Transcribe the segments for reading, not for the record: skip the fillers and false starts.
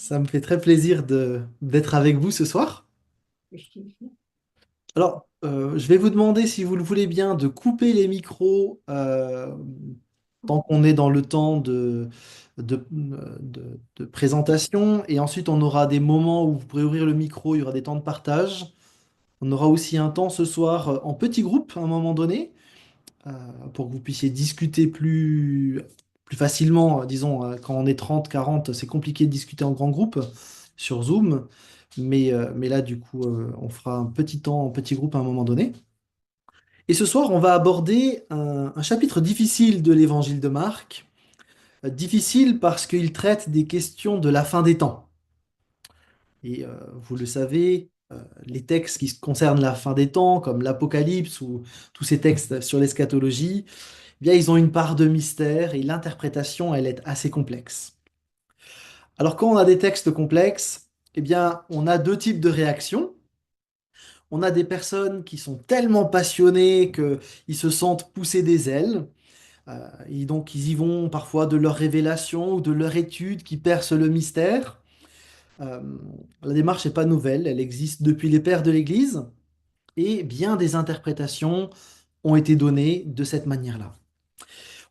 Ça me fait très plaisir d'être avec vous ce soir. Alors, je vais vous demander, si vous le voulez bien, de couper les micros tant qu'on est dans le temps de présentation. Et ensuite, on aura des moments où vous pourrez ouvrir le micro, il y aura des temps de partage. On aura aussi un temps ce soir en petit groupe à un moment donné, euh, pour que vous puissiez discuter plus facilement. Disons, quand on est 30, 40, c'est compliqué de discuter en grand groupe sur Zoom. Mais là, du coup, on fera un petit temps en petit groupe à un moment donné. Et ce soir, on va aborder un chapitre difficile de l'évangile de Marc. Difficile parce qu'il traite des questions de la fin des temps. Et vous le savez, les textes qui concernent la fin des temps, comme l'Apocalypse ou tous ces textes sur l'eschatologie, eh bien, ils ont une part de mystère et l'interprétation, elle est assez complexe. Alors, quand on a des textes complexes, eh bien, on a deux types de réactions. On a des personnes qui sont tellement passionnées qu'ils se sentent pousser des ailes. Et donc, ils y vont parfois de leur révélation ou de leur étude qui perce le mystère. Euh, la démarche n'est pas nouvelle, elle existe depuis les pères de l'Église et bien des interprétations ont été données de cette manière-là.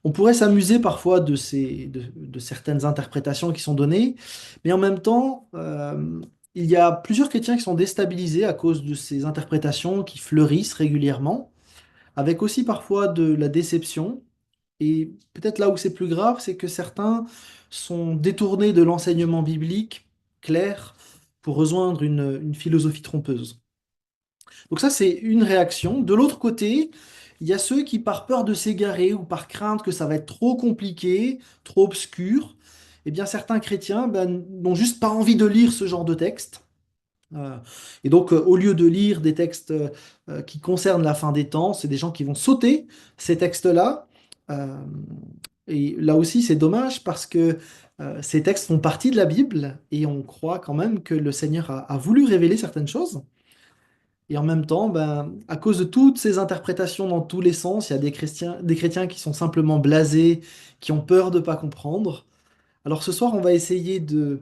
On pourrait s'amuser parfois de certaines interprétations qui sont données, mais en même temps, il y a plusieurs chrétiens qui sont déstabilisés à cause de ces interprétations qui fleurissent régulièrement, avec aussi parfois de la déception. Et peut-être là où c'est plus grave, c'est que certains sont détournés de l'enseignement biblique clair pour rejoindre une philosophie trompeuse. Donc ça, c'est une réaction. De l'autre côté, il y a ceux qui, par peur de s'égarer ou par crainte que ça va être trop compliqué, trop obscur, eh bien certains chrétiens n'ont juste pas envie de lire ce genre de texte. Euh, et donc, au lieu de lire des textes qui concernent la fin des temps, c'est des gens qui vont sauter ces textes-là. Euh, et là aussi, c'est dommage parce que ces textes font partie de la Bible et on croit quand même que le Seigneur a voulu révéler certaines choses. Et en même temps, à cause de toutes ces interprétations dans tous les sens, il y a des chrétiens qui sont simplement blasés, qui ont peur de ne pas comprendre. Alors ce soir, on va essayer de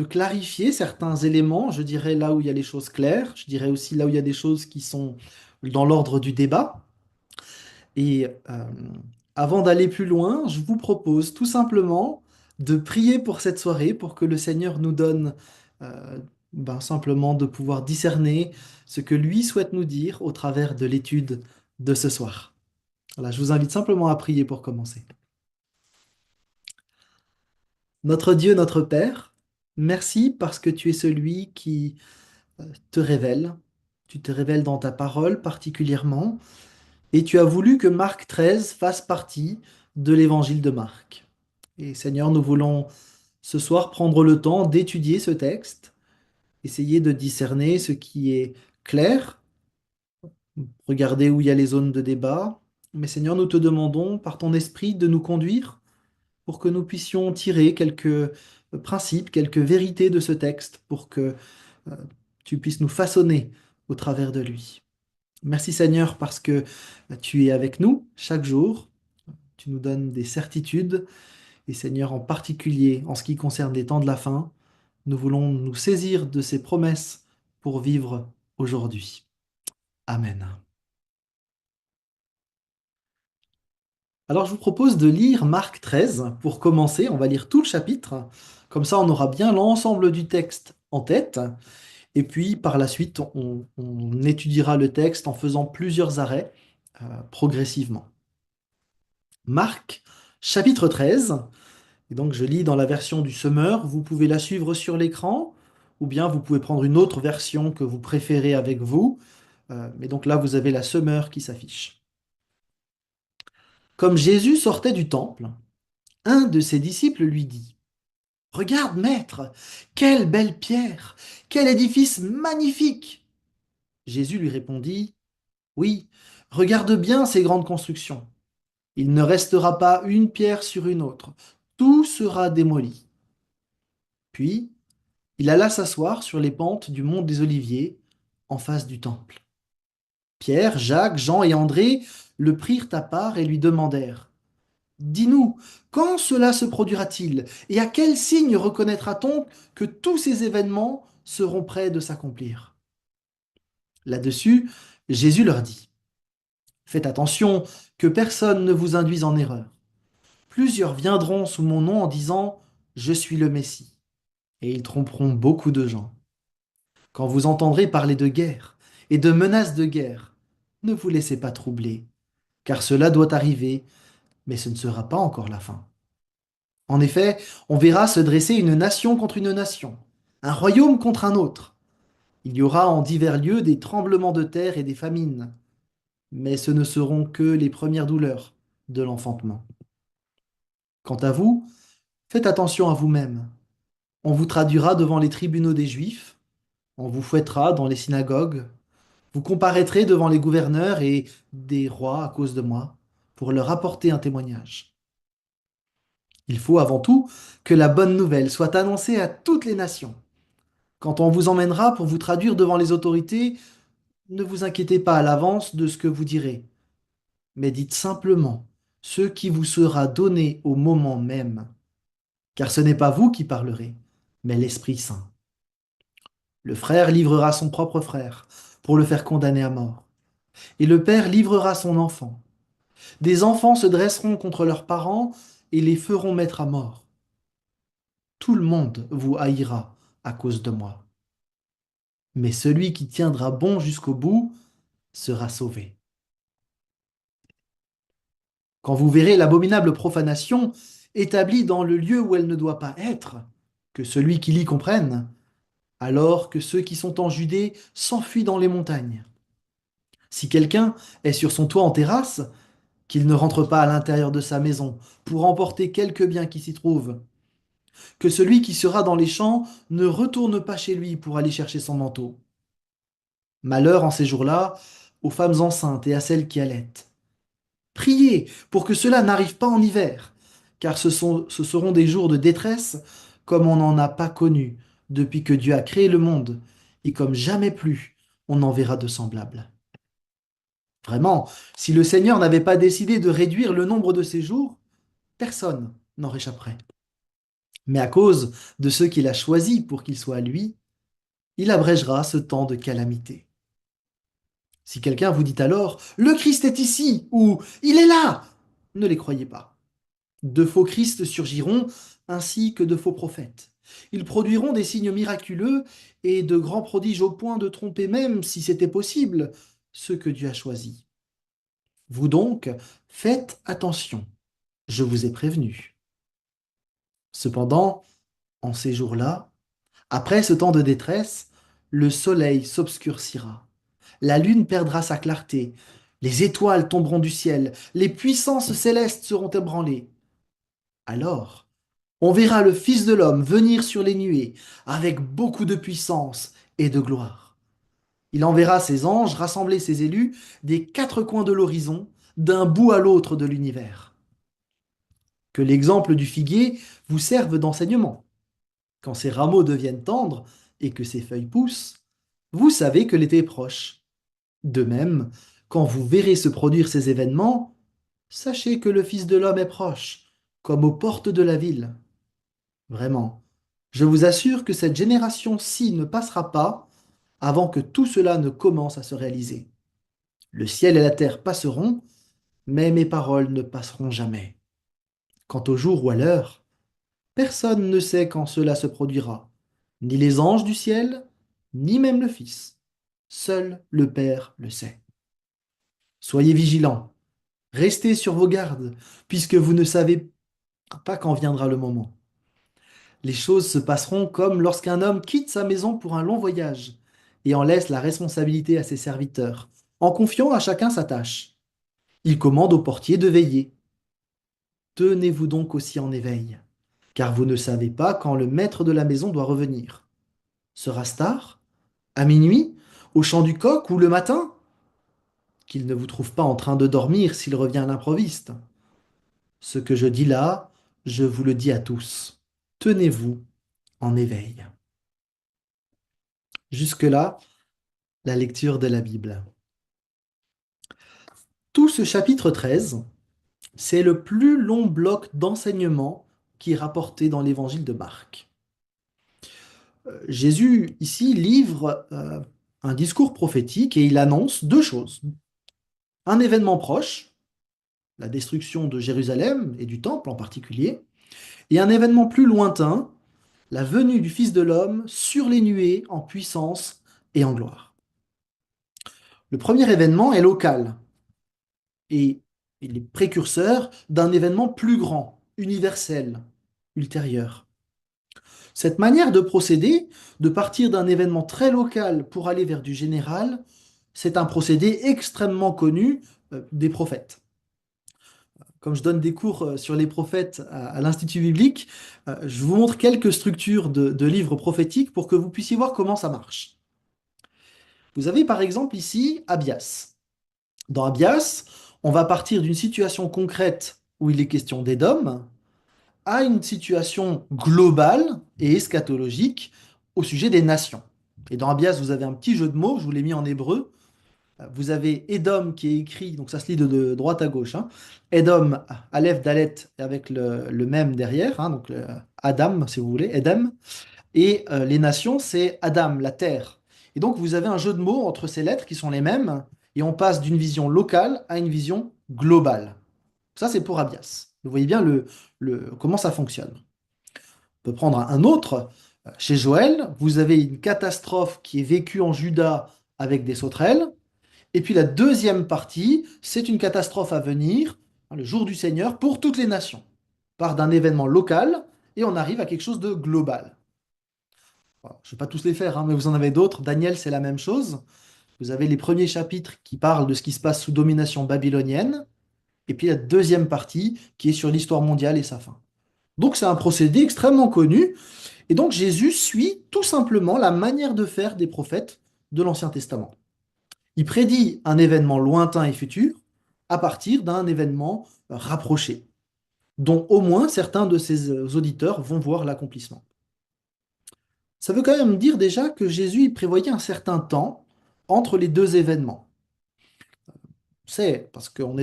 clarifier certains éléments, je dirais là où il y a les choses claires, je dirais aussi là où il y a des choses qui sont dans l'ordre du débat. Et avant d'aller plus loin, je vous propose tout simplement de prier pour cette soirée, pour que le Seigneur nous donne simplement de pouvoir discerner ce que lui souhaite nous dire au travers de l'étude de ce soir. Voilà, je vous invite simplement à prier pour commencer. Notre Dieu, notre Père, merci parce que tu es celui qui te révèle. Tu te révèles dans ta parole particulièrement, et tu as voulu que Marc 13 fasse partie de l'évangile de Marc. Et Seigneur, nous voulons ce soir prendre le temps d'étudier ce texte, essayer de discerner ce qui est clair, regarder où il y a les zones de débat. Mais Seigneur, nous te demandons par ton esprit de nous conduire pour que nous puissions tirer quelques principes, quelques vérités de ce texte, pour que euh, tu puisses nous façonner au travers de lui. Merci Seigneur parce que tu es avec nous chaque jour, tu nous donnes des certitudes, et Seigneur en particulier en ce qui concerne les temps de la fin, nous voulons nous saisir de ces promesses pour vivre aujourd'hui. Amen. Alors je vous propose de lire Marc 13 pour commencer, on va lire tout le chapitre, comme ça on aura bien l'ensemble du texte en tête. Et puis par la suite, on étudiera le texte en faisant plusieurs arrêts progressivement. Marc, chapitre 13. Et donc je lis dans la version du Semeur. Vous pouvez la suivre sur l'écran, ou bien vous pouvez prendre une autre version que vous préférez avec vous. Mais donc là, vous avez la Semeur qui s'affiche. Comme Jésus sortait du temple, un de ses disciples lui dit, regarde, maître, quelle belle pierre, quel édifice magnifique. Jésus lui répondit, oui, regarde bien ces grandes constructions. Il ne restera pas une pierre sur une autre. Tout sera démoli. Puis, il alla s'asseoir sur les pentes du mont des Oliviers, en face du temple. Pierre, Jacques, Jean et André le prirent à part et lui demandèrent, Dis-nous, quand cela se produira-t-il et à quel signe reconnaîtra-t-on que tous ces événements seront prêts de s'accomplir? Là-dessus, Jésus leur dit, faites attention que personne ne vous induise en erreur. Plusieurs viendront sous mon nom en disant, je suis le Messie, et ils tromperont beaucoup de gens. Quand vous entendrez parler de guerre et de menaces de guerre, ne vous laissez pas troubler, car cela doit arriver, mais ce ne sera pas encore la fin. En effet, on verra se dresser une nation contre une nation, un royaume contre un autre. Il y aura en divers lieux des tremblements de terre et des famines, mais ce ne seront que les premières douleurs de l'enfantement. Quant à vous, faites attention à vous-même. On vous traduira devant les tribunaux des Juifs, on vous fouettera dans les synagogues, vous comparaîtrez devant les gouverneurs et des rois à cause de moi, pour leur apporter un témoignage. Il faut avant tout que la bonne nouvelle soit annoncée à toutes les nations. Quand on vous emmènera pour vous traduire devant les autorités, ne vous inquiétez pas à l'avance de ce que vous direz, mais dites simplement ce qui vous sera donné au moment même, car ce n'est pas vous qui parlerez, mais l'Esprit Saint. Le frère livrera son propre frère pour le faire condamner à mort, et le père livrera son enfant. Des enfants se dresseront contre leurs parents et les feront mettre à mort. Tout le monde vous haïra à cause de moi, mais celui qui tiendra bon jusqu'au bout sera sauvé. Quand vous verrez l'abominable profanation établie dans le lieu où elle ne doit pas être, que celui qui l'y comprenne, alors que ceux qui sont en Judée s'enfuient dans les montagnes. Si quelqu'un est sur son toit en terrasse, qu'il ne rentre pas à l'intérieur de sa maison pour emporter quelque bien qui s'y trouve. Que celui qui sera dans les champs ne retourne pas chez lui pour aller chercher son manteau. Malheur en ces jours-là aux femmes enceintes et à celles qui allaitent. Priez pour que cela n'arrive pas en hiver, car ce seront des jours de détresse comme on n'en a pas connu depuis que Dieu a créé le monde, et comme jamais plus on n'en verra de semblable. Vraiment, si le Seigneur n'avait pas décidé de réduire le nombre de ses jours, personne n'en réchapperait. Mais à cause de ceux qu'il a choisis pour qu'ils soient à lui, il abrégera ce temps de calamité. Si quelqu'un vous dit alors «Le Christ est ici» ou «Il est là», ne les croyez pas. De faux Christ surgiront, ainsi que de faux prophètes. Ils produiront des signes miraculeux et de grands prodiges au point de tromper même, si c'était possible, ceux que Dieu a choisis. Vous donc, faites attention, je vous ai prévenu. Cependant, en ces jours-là, après ce temps de détresse, le soleil s'obscurcira, la lune perdra sa clarté, les étoiles tomberont du ciel, les puissances célestes seront ébranlées. Alors, on verra le Fils de l'homme venir sur les nuées, avec beaucoup de puissance et de gloire. Il enverra ses anges rassembler ses élus des quatre coins de l'horizon, d'un bout à l'autre de l'univers. Que l'exemple du figuier vous serve d'enseignement. Quand ses rameaux deviennent tendres et que ses feuilles poussent, vous savez que l'été est proche. De même, quand vous verrez se produire ces événements, sachez que le Fils de l'homme est proche, comme aux portes de la ville. Vraiment, je vous assure que cette génération-ci ne passera pas avant que tout cela ne commence à se réaliser. Le ciel et la terre passeront, mais mes paroles ne passeront jamais. Quant au jour ou à l'heure, personne ne sait quand cela se produira, ni les anges du ciel, ni même le Fils. Seul le Père le sait. Soyez vigilants, restez sur vos gardes, puisque vous ne savez pas quand viendra le moment. Les choses se passeront comme lorsqu'un homme quitte sa maison pour un long voyage et en laisse la responsabilité à ses serviteurs, en confiant à chacun sa tâche. Il commande au portier de veiller. Tenez-vous donc aussi en éveil, car vous ne savez pas quand le maître de la maison doit revenir. Sera-ce tard? À minuit? Au chant du coq ou le matin? Qu'il ne vous trouve pas en train de dormir s'il revient à l'improviste. Ce que je dis là, je vous le dis à tous. Tenez-vous en éveil. Jusque-là, la lecture de la Bible. Tout ce chapitre 13 C'est le plus long bloc d'enseignement qui est rapporté dans l'évangile de Marc. Jésus, ici, livre un discours prophétique et il annonce deux choses. Un événement proche, la destruction de Jérusalem et du temple en particulier, et un événement plus lointain, la venue du Fils de l'homme sur les nuées en puissance et en gloire. Le premier événement est local et il est précurseur d'un événement plus grand, universel, ultérieur. Cette manière de procéder, de partir d'un événement très local pour aller vers du général, c'est un procédé extrêmement connu des prophètes. Comme je donne des cours sur les prophètes à l'Institut biblique, je vous montre quelques structures de livres prophétiques pour que vous puissiez voir comment ça marche. Vous avez par exemple ici Abias. Dans Abias, on va partir d'une situation concrète où il est question d'Édom à une situation globale et eschatologique au sujet des nations. Et dans Abias, vous avez un petit jeu de mots, je vous l'ai mis en hébreu. Vous avez Edom qui est écrit, donc ça se lit de droite à gauche, hein. Edom, Aleph, Dalet, avec le même derrière, hein, donc Adam, si vous voulez, Edem. Et les nations, c'est Adam, la terre. Et donc vous avez un jeu de mots entre ces lettres qui sont les mêmes, et on passe d'une vision locale à une vision globale. Ça, c'est pour Abias. Vous voyez bien comment ça fonctionne. On peut prendre un autre. Chez Joël, vous avez une catastrophe qui est vécue en Juda avec des sauterelles. Et puis la deuxième partie, c'est une catastrophe à venir, hein, le jour du Seigneur, pour toutes les nations. On part d'un événement local et on arrive à quelque chose de global. Voilà, je ne vais pas tous les faire, hein, mais vous en avez d'autres. Daniel, c'est la même chose. Vous avez les premiers chapitres qui parlent de ce qui se passe sous domination babylonienne, et puis la deuxième partie qui est sur l'histoire mondiale et sa fin. Donc c'est un procédé extrêmement connu, et donc Jésus suit tout simplement la manière de faire des prophètes de l'Ancien Testament. Il prédit un événement lointain et futur à partir d'un événement rapproché, dont au moins certains de ses auditeurs vont voir l'accomplissement. Ça veut quand même dire déjà que Jésus il prévoyait un certain temps entre les deux événements. C'est parce on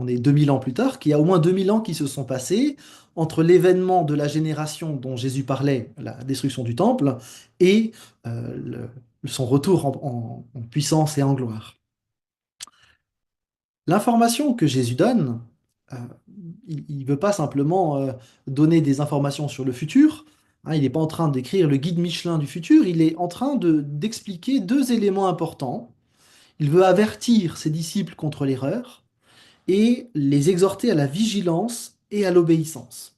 est 2000 ans plus tard, qu'il y a au moins 2000 ans qui se sont passés entre l'événement de la génération dont Jésus parlait, la destruction du temple, et son retour en puissance et en gloire. L'information que Jésus donne, euh, il ne veut pas simplement donner des informations sur le futur, hein, il n'est pas en train d'écrire le guide Michelin du futur, il est en train d'expliquer deux éléments importants. Il veut avertir ses disciples contre l'erreur et les exhorter à la vigilance et à l'obéissance.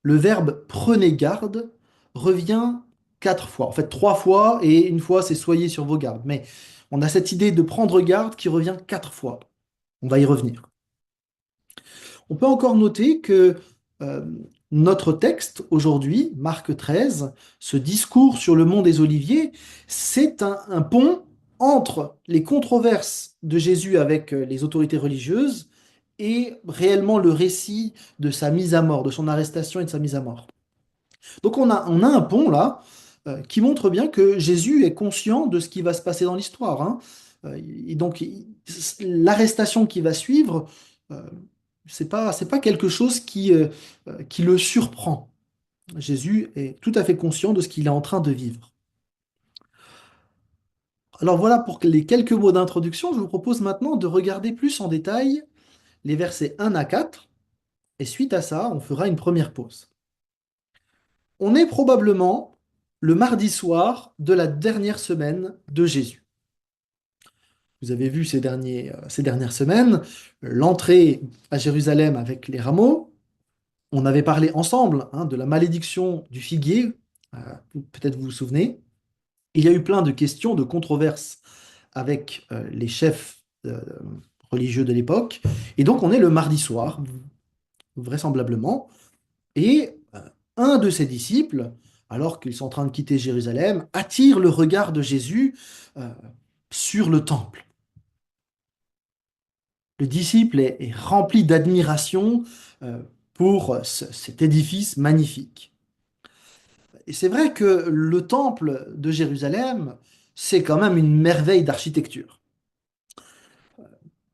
Le verbe prenez garde revient quatre fois, en fait trois fois, et une fois c'est soyez sur vos gardes. Mais on a cette idée de prendre garde qui revient quatre fois. On va y revenir. On peut encore noter que euh, notre texte aujourd'hui, Marc 13, ce discours sur le mont des Oliviers, c'est un pont entre les controverses de Jésus avec les autorités religieuses et réellement le récit de sa mise à mort, de son arrestation et de sa mise à mort. Donc on a un pont là qui montre bien que Jésus est conscient de ce qui va se passer dans l'histoire, hein. Et donc l'arrestation qui va suivre, euh, c'est pas quelque chose qui le surprend. Jésus est tout à fait conscient de ce qu'il est en train de vivre. Alors voilà pour les quelques mots d'introduction. Je vous propose maintenant de regarder plus en détail les versets 1 à 4. Et suite à ça, on fera une première pause. On est probablement le mardi soir de la dernière semaine de Jésus. Vous avez vu ces dernières semaines l'entrée à Jérusalem avec les rameaux. On avait parlé ensemble, hein, de la malédiction du figuier, peut-être vous vous souvenez. Il y a eu plein de questions, de controverses avec les chefs religieux de l'époque. Et donc on est le mardi soir, vraisemblablement, et un de ses disciples, alors qu'ils sont en train de quitter Jérusalem, attire le regard de Jésus euh, sur le temple. Le disciple est rempli d'admiration euh, pour cet édifice magnifique. Et c'est vrai que le temple de Jérusalem, c'est quand même une merveille d'architecture.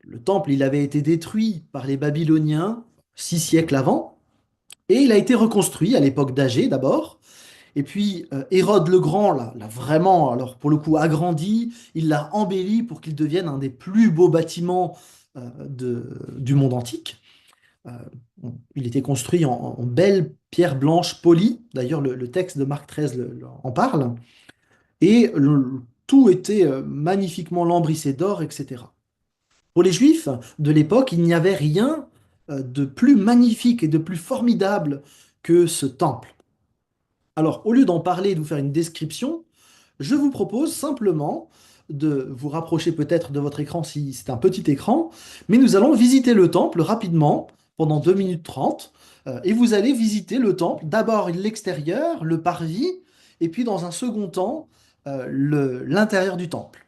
Le temple, il avait été détruit par les Babyloniens 6 siècles avant, et il a été reconstruit à l'époque d'Agé d'abord. Et puis Hérode le Grand l'a vraiment, alors pour le coup, agrandi, il l'a embelli pour qu'il devienne un des plus beaux bâtiments du monde antique. Euh, il était construit en belle pierre blanche polie, d'ailleurs le texte de Marc XIII en parle, et tout était magnifiquement lambrissé d'or, etc. Pour les Juifs de l'époque, il n'y avait rien de plus magnifique et de plus formidable que ce temple. Alors, au lieu d'en parler et de vous faire une description, je vous propose simplement de vous rapprocher peut-être de votre écran si c'est un petit écran, mais nous allons visiter le temple rapidement pendant 2 minutes 30, et vous allez visiter le temple, d'abord l'extérieur, le parvis, et puis dans un second temps, l'intérieur du temple.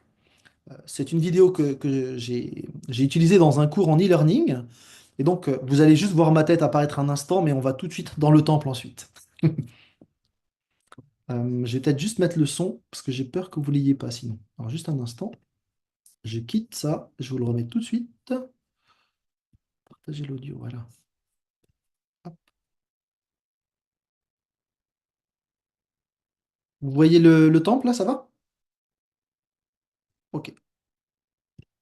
C'est une vidéo que j'ai utilisée dans un cours en e-learning, et donc vous allez juste voir ma tête apparaître un instant, mais on va tout de suite dans le temple ensuite. Je vais peut-être juste mettre le son parce que j'ai peur que vous l'ayez pas sinon. Alors juste un instant, je quitte ça, je vous le remets tout de suite. Partager l'audio, voilà. Hop. Vous voyez le temple là, ça va? Ok.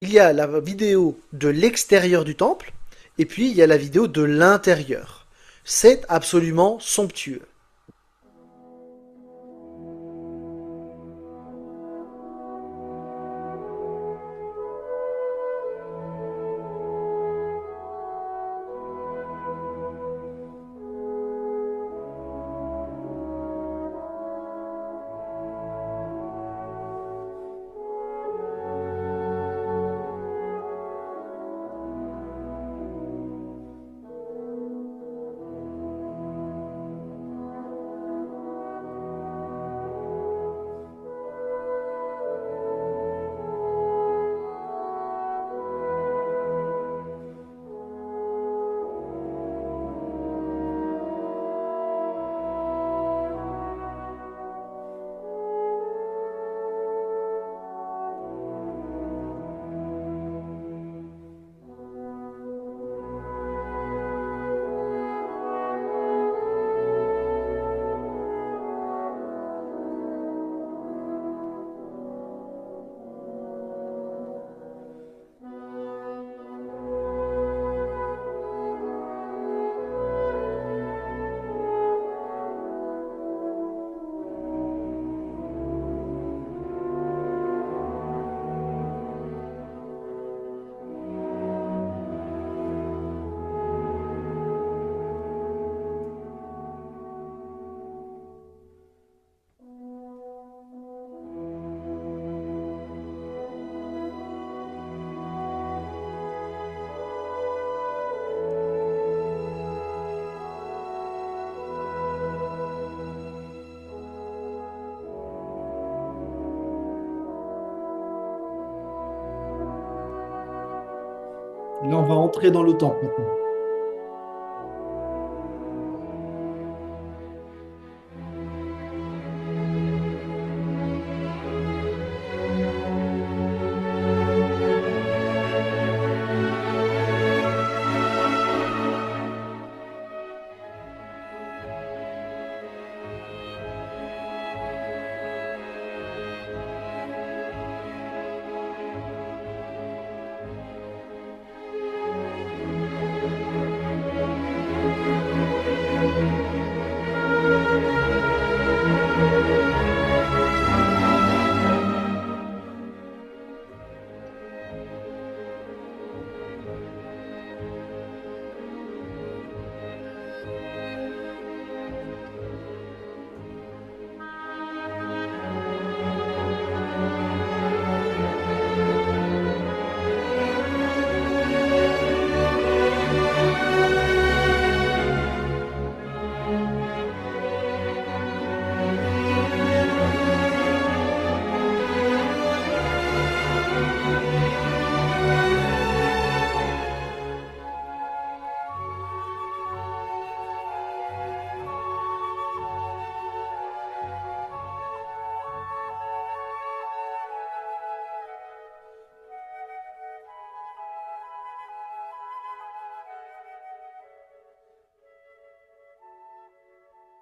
Il y a la vidéo de l'extérieur du temple et puis il y a la vidéo de l'intérieur. C'est absolument somptueux. Là, on va entrer dans le temple maintenant.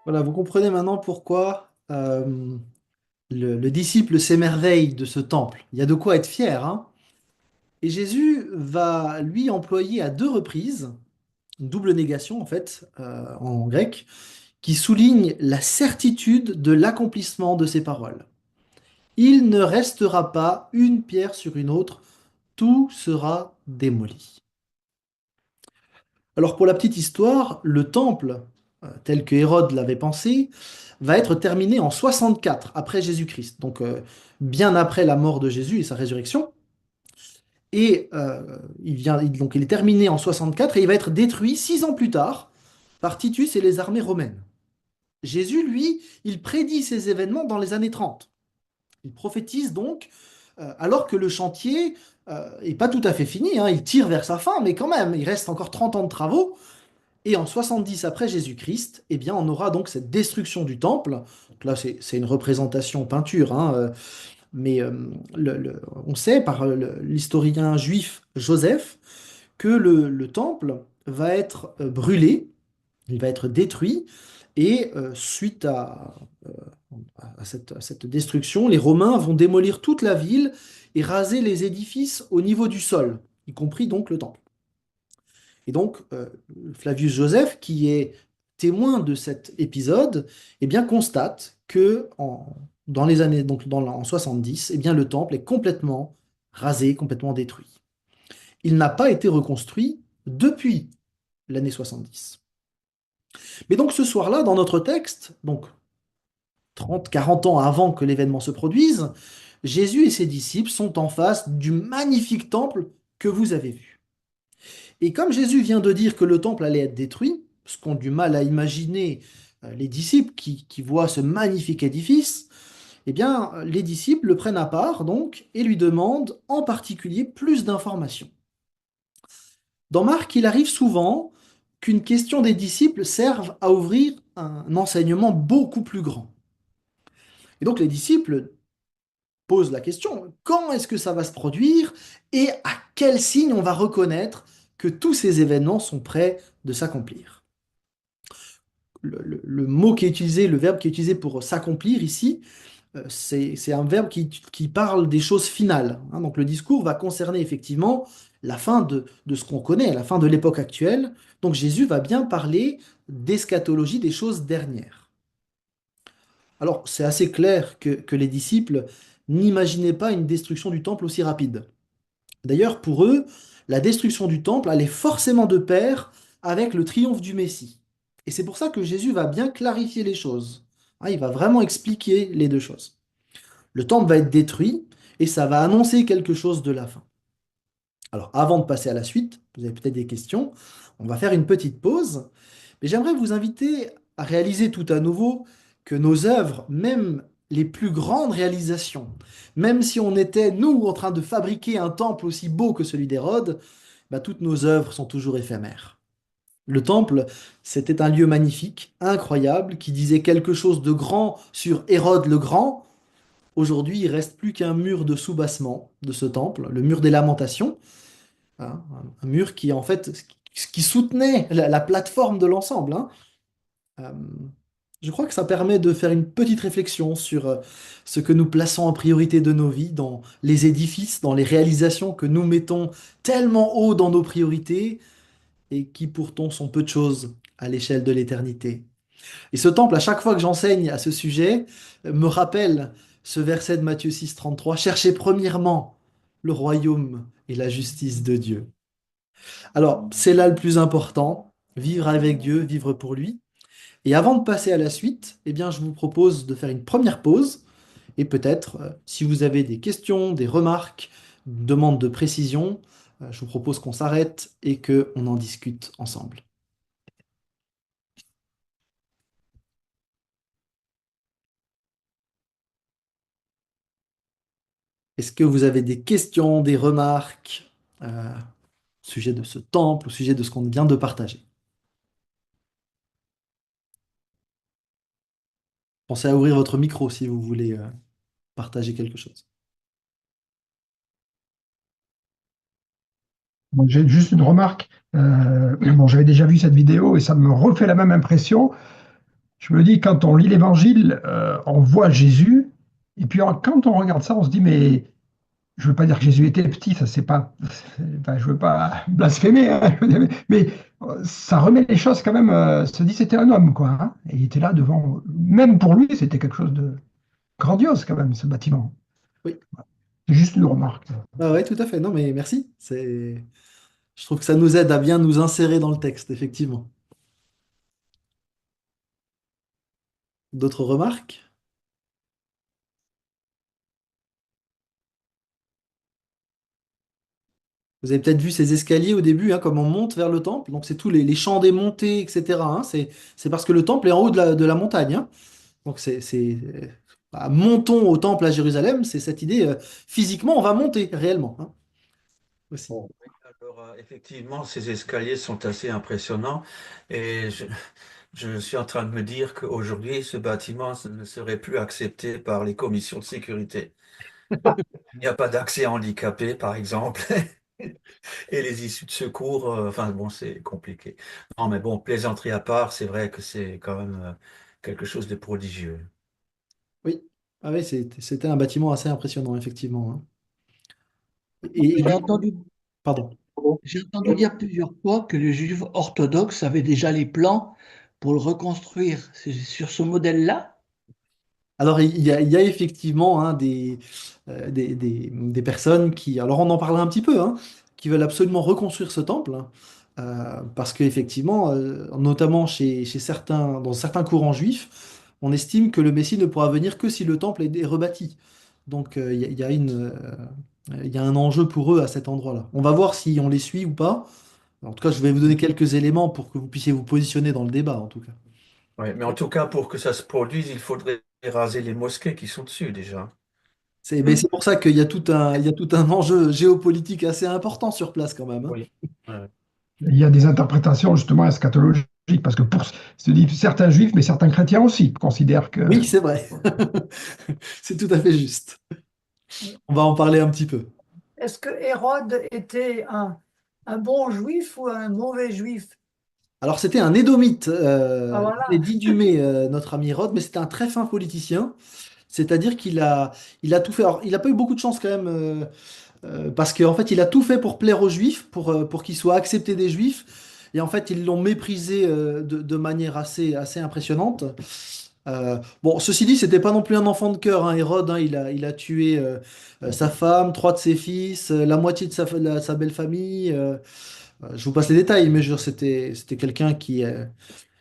Voilà, vous comprenez maintenant pourquoi le disciple s'émerveille de ce temple. Il y a de quoi être fier, hein? Et Jésus va lui employer à deux reprises une double négation en fait en grec qui souligne la certitude de l'accomplissement de ces paroles. Il ne restera pas une pierre sur une autre, tout sera démoli. Alors pour la petite histoire, le temple, tel que Hérode l'avait pensé, va être terminé en 64 après Jésus-Christ, donc bien après la mort de Jésus et sa résurrection. Et donc il est terminé en 64 et il va être détruit 6 ans plus tard par Titus et les armées romaines. Jésus, lui, il prédit ces événements dans les années 30. Il prophétise donc, alors que le chantier est pas tout à fait fini, hein, il tire vers sa fin, mais quand même, il reste encore 30 ans de travaux. Et en 70 après Jésus-Christ, eh bien, on aura donc cette destruction du temple. Donc là, c'est une représentation peinture, hein, mais on sait par l'historien juif Joseph que le temple va être brûlé, il va être détruit, et suite à cette destruction, les Romains vont démolir toute la ville et raser les édifices au niveau du sol, y compris donc le temple. Et donc, Flavius Joseph, qui est témoin de cet épisode, eh bien, constate que dans les années, donc en 70, eh bien, le temple est complètement rasé, complètement détruit. Il n'a pas été reconstruit depuis l'année 70. Mais donc ce soir-là, dans notre texte, donc 30, 40 ans avant que l'événement se produise, Jésus et ses disciples sont en face du magnifique temple que vous avez vu. Et comme Jésus vient de dire que le temple allait être détruit, ce qu'ont du mal à imaginer les disciples qui voient ce magnifique édifice, eh bien, les disciples le prennent à part donc et lui demandent en particulier plus d'informations. Dans Marc, il arrive souvent qu'une question des disciples serve à ouvrir un enseignement beaucoup plus grand. Et donc les disciples posent la question, quand est-ce que ça va se produire et à quel signe on va reconnaître que tous ces événements sont prêts de s'accomplir? Le mot qui est utilisé, le verbe qui est utilisé pour s'accomplir ici, c'est un verbe qui parle des choses finales, hein. Donc le discours va concerner effectivement la fin de ce qu'on connaît, la fin de l'époque actuelle. Donc Jésus va bien parler d'eschatologie, des choses dernières. Alors c'est assez clair que les disciples n'imaginaient pas une destruction du temple aussi rapide. D'ailleurs, pour eux, la destruction du temple allait forcément de pair avec le triomphe du Messie. Et c'est pour ça que Jésus va bien clarifier les choses. Hein, il va vraiment expliquer les deux choses. Le temple va être détruit et ça va annoncer quelque chose de la fin. Alors, avant de passer à la suite, vous avez peut-être des questions, on va faire une petite pause, mais j'aimerais vous inviter à réaliser tout à nouveau que nos œuvres, même les plus grandes réalisations, même si on était, nous, en train de fabriquer un temple aussi beau que celui d'Hérode, bah, toutes nos œuvres sont toujours éphémères. Le temple, c'était un lieu magnifique, incroyable, qui disait quelque chose de grand sur Hérode le Grand. Aujourd'hui, il reste plus qu'un mur de soubassement de ce temple, le mur des lamentations, hein, un mur qui en fait qui soutenait la plateforme de l'ensemble, hein. Euh, je crois que ça permet de faire une petite réflexion sur ce que nous plaçons en priorité de nos vies, dans les édifices, dans les réalisations que nous mettons tellement haut dans nos priorités et qui pourtant sont peu de choses à l'échelle de l'éternité. Et ce temple, à chaque fois que j'enseigne à ce sujet, me rappelle ce verset de Matthieu 6, 33, cherchez premièrement le royaume et la justice de Dieu. Alors, c'est là le plus important, vivre avec Dieu, vivre pour lui. Et avant de passer à la suite, eh bien, je vous propose de faire une première pause et peut-être, si vous avez des questions, des remarques, une demande de précision, je vous propose qu'on s'arrête et qu'on en discute ensemble. Est-ce que vous avez des questions, des remarques au sujet de ce temple, au sujet de ce qu'on vient de partager? Pensez à ouvrir votre micro si vous voulez partager quelque chose. Bon, j'ai juste une remarque. Bon, j'avais déjà vu cette vidéo et ça me refait la même impression. Je me dis, quand on lit l'Évangile, on voit Jésus, et puis quand on regarde ça, on se dit, mais je veux pas dire que Jésus était petit, ça c'est pas, enfin, je veux pas blasphémer, hein, mais ça remet les choses quand même. Se dit, c'était un homme, quoi, hein, et il était là devant. Même pour lui, c'était quelque chose de grandiose quand même, ce bâtiment. Oui. C'est juste une remarque. Ah ouais, tout à fait. Non, mais merci. Je trouve que ça nous aide à bien nous insérer dans le texte, effectivement. D'autres remarques? Vous avez peut-être vu ces escaliers au début, hein, comme on monte vers le temple. Donc, c'est tous les champs des montées, etc., hein. C'est parce que le temple est en haut de la montagne, hein. Donc, bah, montons au temple à Jérusalem. C'est cette idée, physiquement, on va monter réellement, hein, aussi. Bon, oui, alors, effectivement, ces escaliers sont assez impressionnants et je suis en train de me dire qu'aujourd'hui, ce bâtiment ne serait plus accepté par les commissions de sécurité. Il n'y a pas d'accès handicapé, par exemple, et les issues de secours, enfin bon, c'est compliqué. Non, mais bon, plaisanterie à part, c'est vrai que c'est quand même quelque chose de prodigieux. Oui. Ah oui, c'était un bâtiment assez impressionnant, effectivement, hein. Et J'ai entendu, pardon. j'ai entendu dire plusieurs fois que les Juifs orthodoxes avaient déjà les plans pour le reconstruire. C'est sur ce modèle-là? Alors, il y a effectivement, hein, des personnes qui, alors on en parlera un petit peu, hein, qui veulent absolument reconstruire ce temple, hein, parce qu'effectivement, notamment chez certains, dans certains courants juifs, on estime que le Messie ne pourra venir que si le temple est rebâti. Donc, il y a un enjeu pour eux à cet endroit-là. On va voir si on les suit ou pas. En tout cas, je vais vous donner quelques éléments pour que vous puissiez vous positionner dans le débat, en tout cas. Ouais, mais en tout cas, pour que ça se produise, il faudrait raser les mosquées qui sont dessus déjà. Mais c'est pour ça qu'il y a tout un enjeu géopolitique assez important sur place quand même, hein. Oui. Ouais. Il y a des interprétations justement eschatologiques, parce que se dit certains juifs, mais certains chrétiens aussi, considèrent que Oui, c'est vrai. C'est tout à fait juste. On va en parler un petit peu. Est-ce que Hérode était un bon juif ou un mauvais juif? Alors, c'était un édomite, Ah il est voilà. dit Dumay, notre ami Hérode, mais c'était un très fin politicien. C'est-à-dire qu'il a tout fait. Alors, il n'a pas eu beaucoup de chance quand même, parce qu'en fait, il a tout fait pour plaire aux Juifs, pour qu'ils soient acceptés des Juifs. Et en fait, ils l'ont méprisé de manière assez impressionnante. Bon, ceci dit, c'était pas non plus un enfant de cœur, hein, Hérode, hein. Il a tué sa femme, trois de ses fils, la moitié de sa belle famille. Je vous passe les détails, mais je veux dire, c'était quelqu'un qui,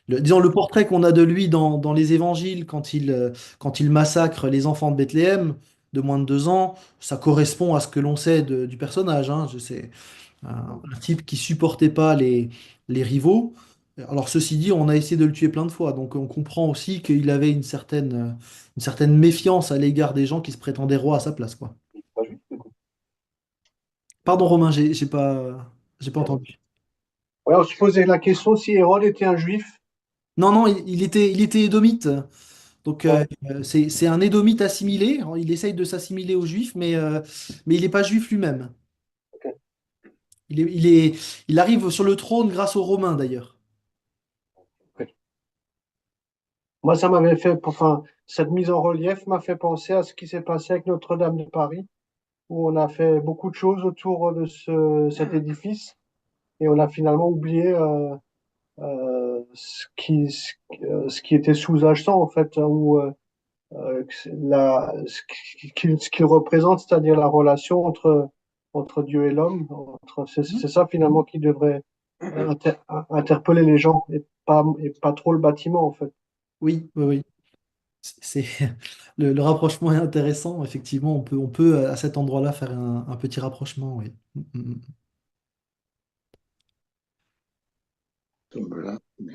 disons, le portrait qu'on a de lui dans les évangiles, quand il massacre les enfants de Bethléem de moins de 2 ans, ça correspond à ce que l'on sait du personnage, hein. C'est un type qui supportait pas les rivaux. Alors, ceci dit, on a essayé de le tuer plein de fois, donc on comprend aussi qu'il avait une certaine méfiance à l'égard des gens qui se prétendaient rois à sa place, quoi. Pardon, Romain, j'ai pas entendu. Ouais, on se posait la question si Hérode était un juif. Non, non, il était édomite. Donc, Ouais, c'est un édomite assimilé. Alors, il essaye de s'assimiler aux juifs, mais il n'est pas juif lui-même. ok. Il arrive sur le trône grâce aux Romains, d'ailleurs. Ok. Moi, ça m'avait fait, enfin, cette mise en relief m'a fait penser à ce qui s'est passé avec Notre-Dame de Paris, où on a fait beaucoup de choses autour de cet édifice et on a finalement oublié ce qui était sous-jacent, en fait, hein, où ce qu'il représente, c'est-à-dire la relation entre Dieu et l'homme. C'est Mhm. ça finalement qui devrait interpeller les gens et pas trop le bâtiment en fait. Oui, oui, oui. C'est, le rapprochement est intéressant. Effectivement, on peut à cet endroit-là faire un petit rapprochement, oui. Mm.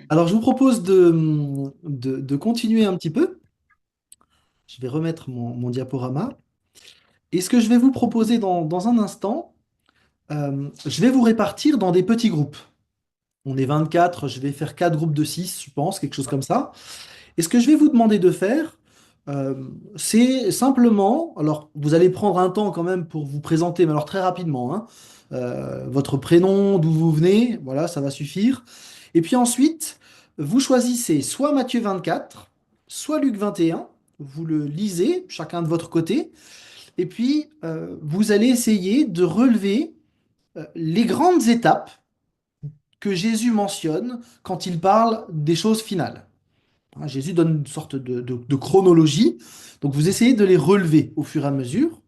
Alors, je vous propose de continuer un petit peu. Je vais remettre mon diaporama. Et ce que je vais vous proposer dans un instant, je vais vous répartir dans des petits groupes. On est 24, je vais faire 4 groupes de 6, je pense, quelque chose comme ça. Et ce que je vais vous demander de faire, c'est simplement, alors vous allez prendre un temps quand même pour vous présenter, mais alors très rapidement, hein. Votre prénom, d'où vous venez, voilà, ça va suffire. Et puis ensuite, Vous choisissez soit Matthieu 24, soit Luc 21. Vous le lisez, chacun de votre côté. Et puis, vous allez essayer de relever les grandes étapes que Jésus mentionne quand il parle des choses finales. Hein, Jésus donne une sorte de chronologie. Donc, vous essayez de les relever au fur et à mesure.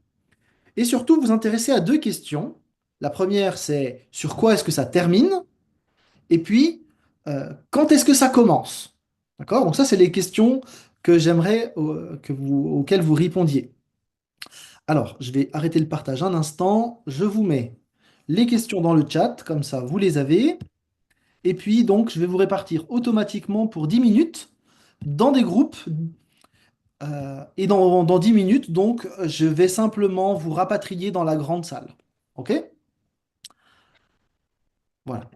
Et surtout, vous intéressez à deux questions. La première, c'est sur quoi est-ce que ça termine? Et puis, quand est-ce que ça commence? D'accord? Donc ça, c'est les questions que j'aimerais auxquelles vous répondiez. Alors, je vais arrêter le partage un instant. Je vous mets les questions dans le chat, comme ça, vous les avez. Et puis, donc, je vais vous répartir automatiquement pour 10 minutes dans des groupes. Et dans 10 minutes, donc, je vais simplement vous rapatrier dans la grande salle. OK? Voilà.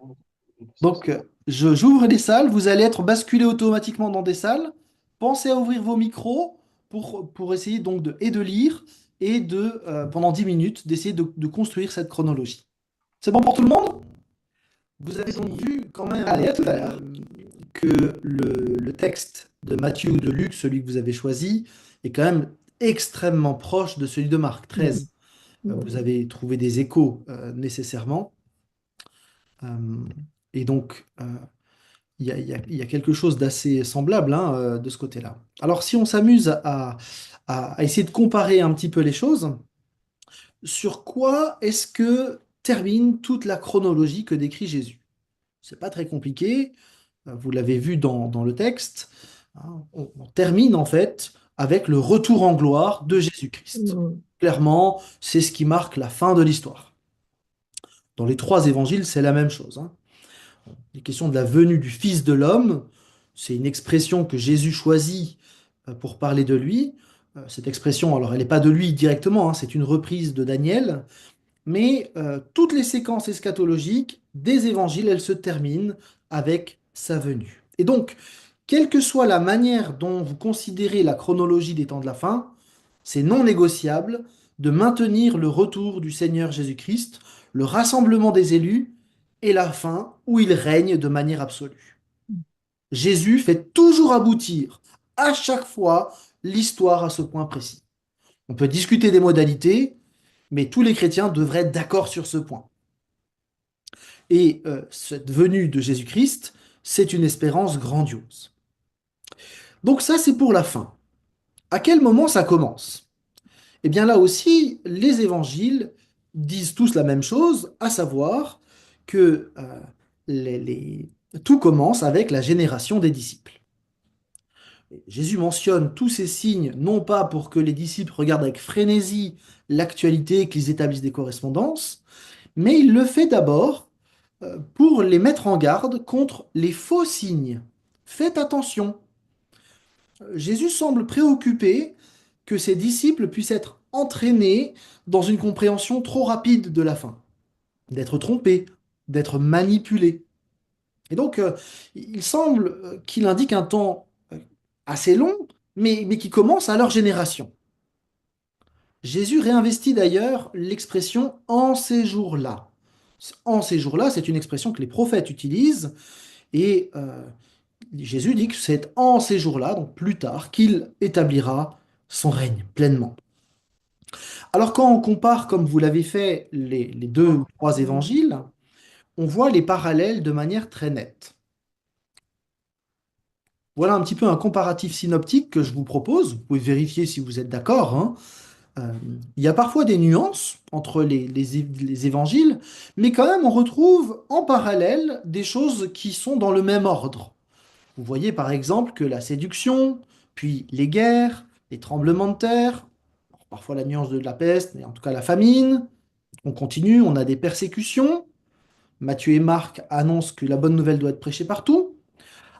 Donc, j'ouvre les salles, vous allez être basculé automatiquement dans des salles. Pensez à ouvrir vos micros pour essayer donc de lire et pendant 10 minutes, d'essayer de construire cette chronologie. C'est bon pour tout le monde? Vous avez donc vu quand même Allez, à tout à l'heure. que le texte de Matthieu ou de Luc, celui que vous avez choisi, est quand même extrêmement proche de celui de Marc 13. Vous avez trouvé des échos nécessairement. Et donc, il y a quelque chose d'assez semblable hein, de ce côté-là. Alors, si on s'amuse à essayer de comparer un petit peu les choses, sur quoi est-ce que termine toute la chronologie que décrit Jésus? C'est pas très compliqué, vous l'avez vu dans le texte. Hein, on termine en fait avec le retour en gloire de Jésus-Christ. Clairement, c'est ce qui marque la fin de l'histoire. Dans les trois évangiles, c'est la même chose. Hein. Les questions de la venue du Fils de l'homme, c'est une expression que Jésus choisit pour parler de lui. Cette expression, alors elle n'est pas de lui directement, hein, c'est une reprise de Daniel, mais toutes les séquences eschatologiques des évangiles, elles se terminent avec sa venue. Et donc, quelle que soit la manière dont vous considérez la chronologie des temps de la fin, c'est non négociable de maintenir le retour du Seigneur Jésus-Christ, le rassemblement des élus et la fin où il règne de manière absolue. Jésus fait toujours aboutir à chaque fois l'histoire à ce point précis. On peut discuter des modalités, mais tous les chrétiens devraient être d'accord sur ce point. Et cette venue de Jésus-Christ, c'est une espérance grandiose. Donc ça, c'est pour la fin. À quel moment ça commence? Eh bien là aussi, les évangiles disent tous la même chose, à savoir que tout commence avec la génération des disciples. Jésus mentionne tous ces signes, non pas pour que les disciples regardent avec frénésie l'actualité, qu'ils établissent des correspondances, mais il le fait d'abord pour les mettre en garde contre les faux signes. Faites attention. Jésus semble préoccupé que ses disciples puissent être entraînés dans une compréhension trop rapide de la fin, d'être trompés, d'être manipulés. Et donc, il semble qu'il indique un temps assez long, mais qui commence à leur génération. Jésus réinvestit d'ailleurs l'expression en ces jours-là. En ces jours-là, c'est une expression que les prophètes utilisent, et Jésus dit que c'est en ces jours-là, donc plus tard, qu'il établira son règne pleinement. Alors quand on compare, comme vous l'avez fait, les deux ou trois évangiles, on voit les parallèles de manière très nette. Voilà un petit peu un comparatif synoptique que je vous propose. Vous pouvez vérifier si vous êtes d'accord. Hein. Il y a parfois des nuances entre les évangiles, mais quand même on retrouve en parallèle des choses qui sont dans le même ordre. Vous voyez par exemple que la séduction, puis les guerres, les tremblements de terre, parfois la nuance de la peste, mais en tout cas la famine. On continue, on a des persécutions. Matthieu et Marc annoncent que la bonne nouvelle doit être prêchée partout.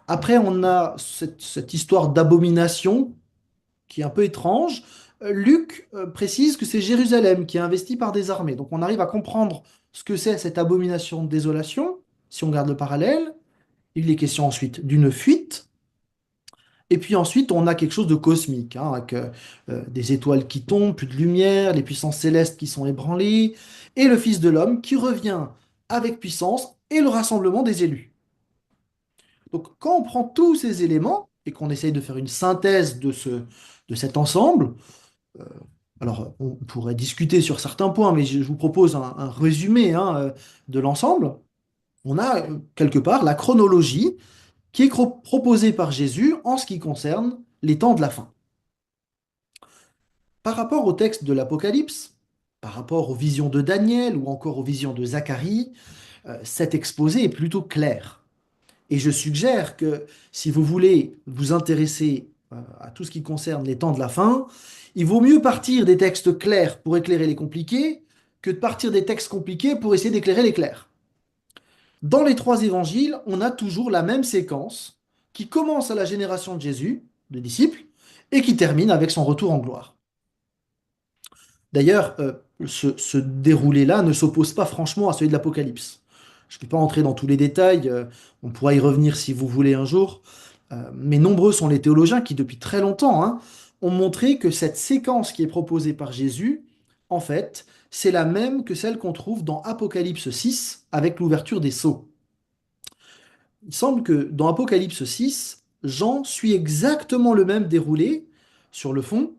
Après, on a cette histoire d'abomination qui est un peu étrange. Luc précise que c'est Jérusalem qui est investie par des armées. Donc on arrive à comprendre ce que c'est cette abomination de désolation, si on garde le parallèle. Il est question ensuite d'une fuite. Et puis ensuite, on a quelque chose de cosmique, hein, avec des étoiles qui tombent, plus de lumière, les puissances célestes qui sont ébranlées, et le Fils de l'homme qui revient avec puissance et le rassemblement des élus. Donc, quand on prend tous ces éléments et qu'on essaye de faire une synthèse de cet ensemble, euh, alors on pourrait discuter sur certains points, mais je vous propose un résumé hein, de l'ensemble. On a quelque part la chronologie qui est proposée par Jésus en ce qui concerne les temps de la fin. Par rapport au texte de l'Apocalypse, par rapport aux visions de Daniel ou encore aux visions de Zacharie, cet exposé est plutôt clair. Et je suggère que si vous voulez vous intéresser à tout ce qui concerne les temps de la fin, il vaut mieux partir des textes clairs pour éclairer les compliqués que de partir des textes compliqués pour essayer d'éclairer les clairs. Dans les trois évangiles, on a toujours la même séquence qui commence à la génération de Jésus, de disciples, et qui termine avec son retour en gloire. D'ailleurs, ce déroulé-là ne s'oppose pas franchement à celui de l'Apocalypse. Je ne vais pas entrer dans tous les détails, on pourra y revenir si vous voulez un jour, mais nombreux sont les théologiens qui, depuis très longtemps, hein, ont montré que cette séquence qui est proposée par Jésus, en fait, c'est la même que celle qu'on trouve dans Apocalypse 6 avec l'ouverture des sceaux. Il semble que dans Apocalypse 6, Jean suit exactement le même déroulé sur le fond,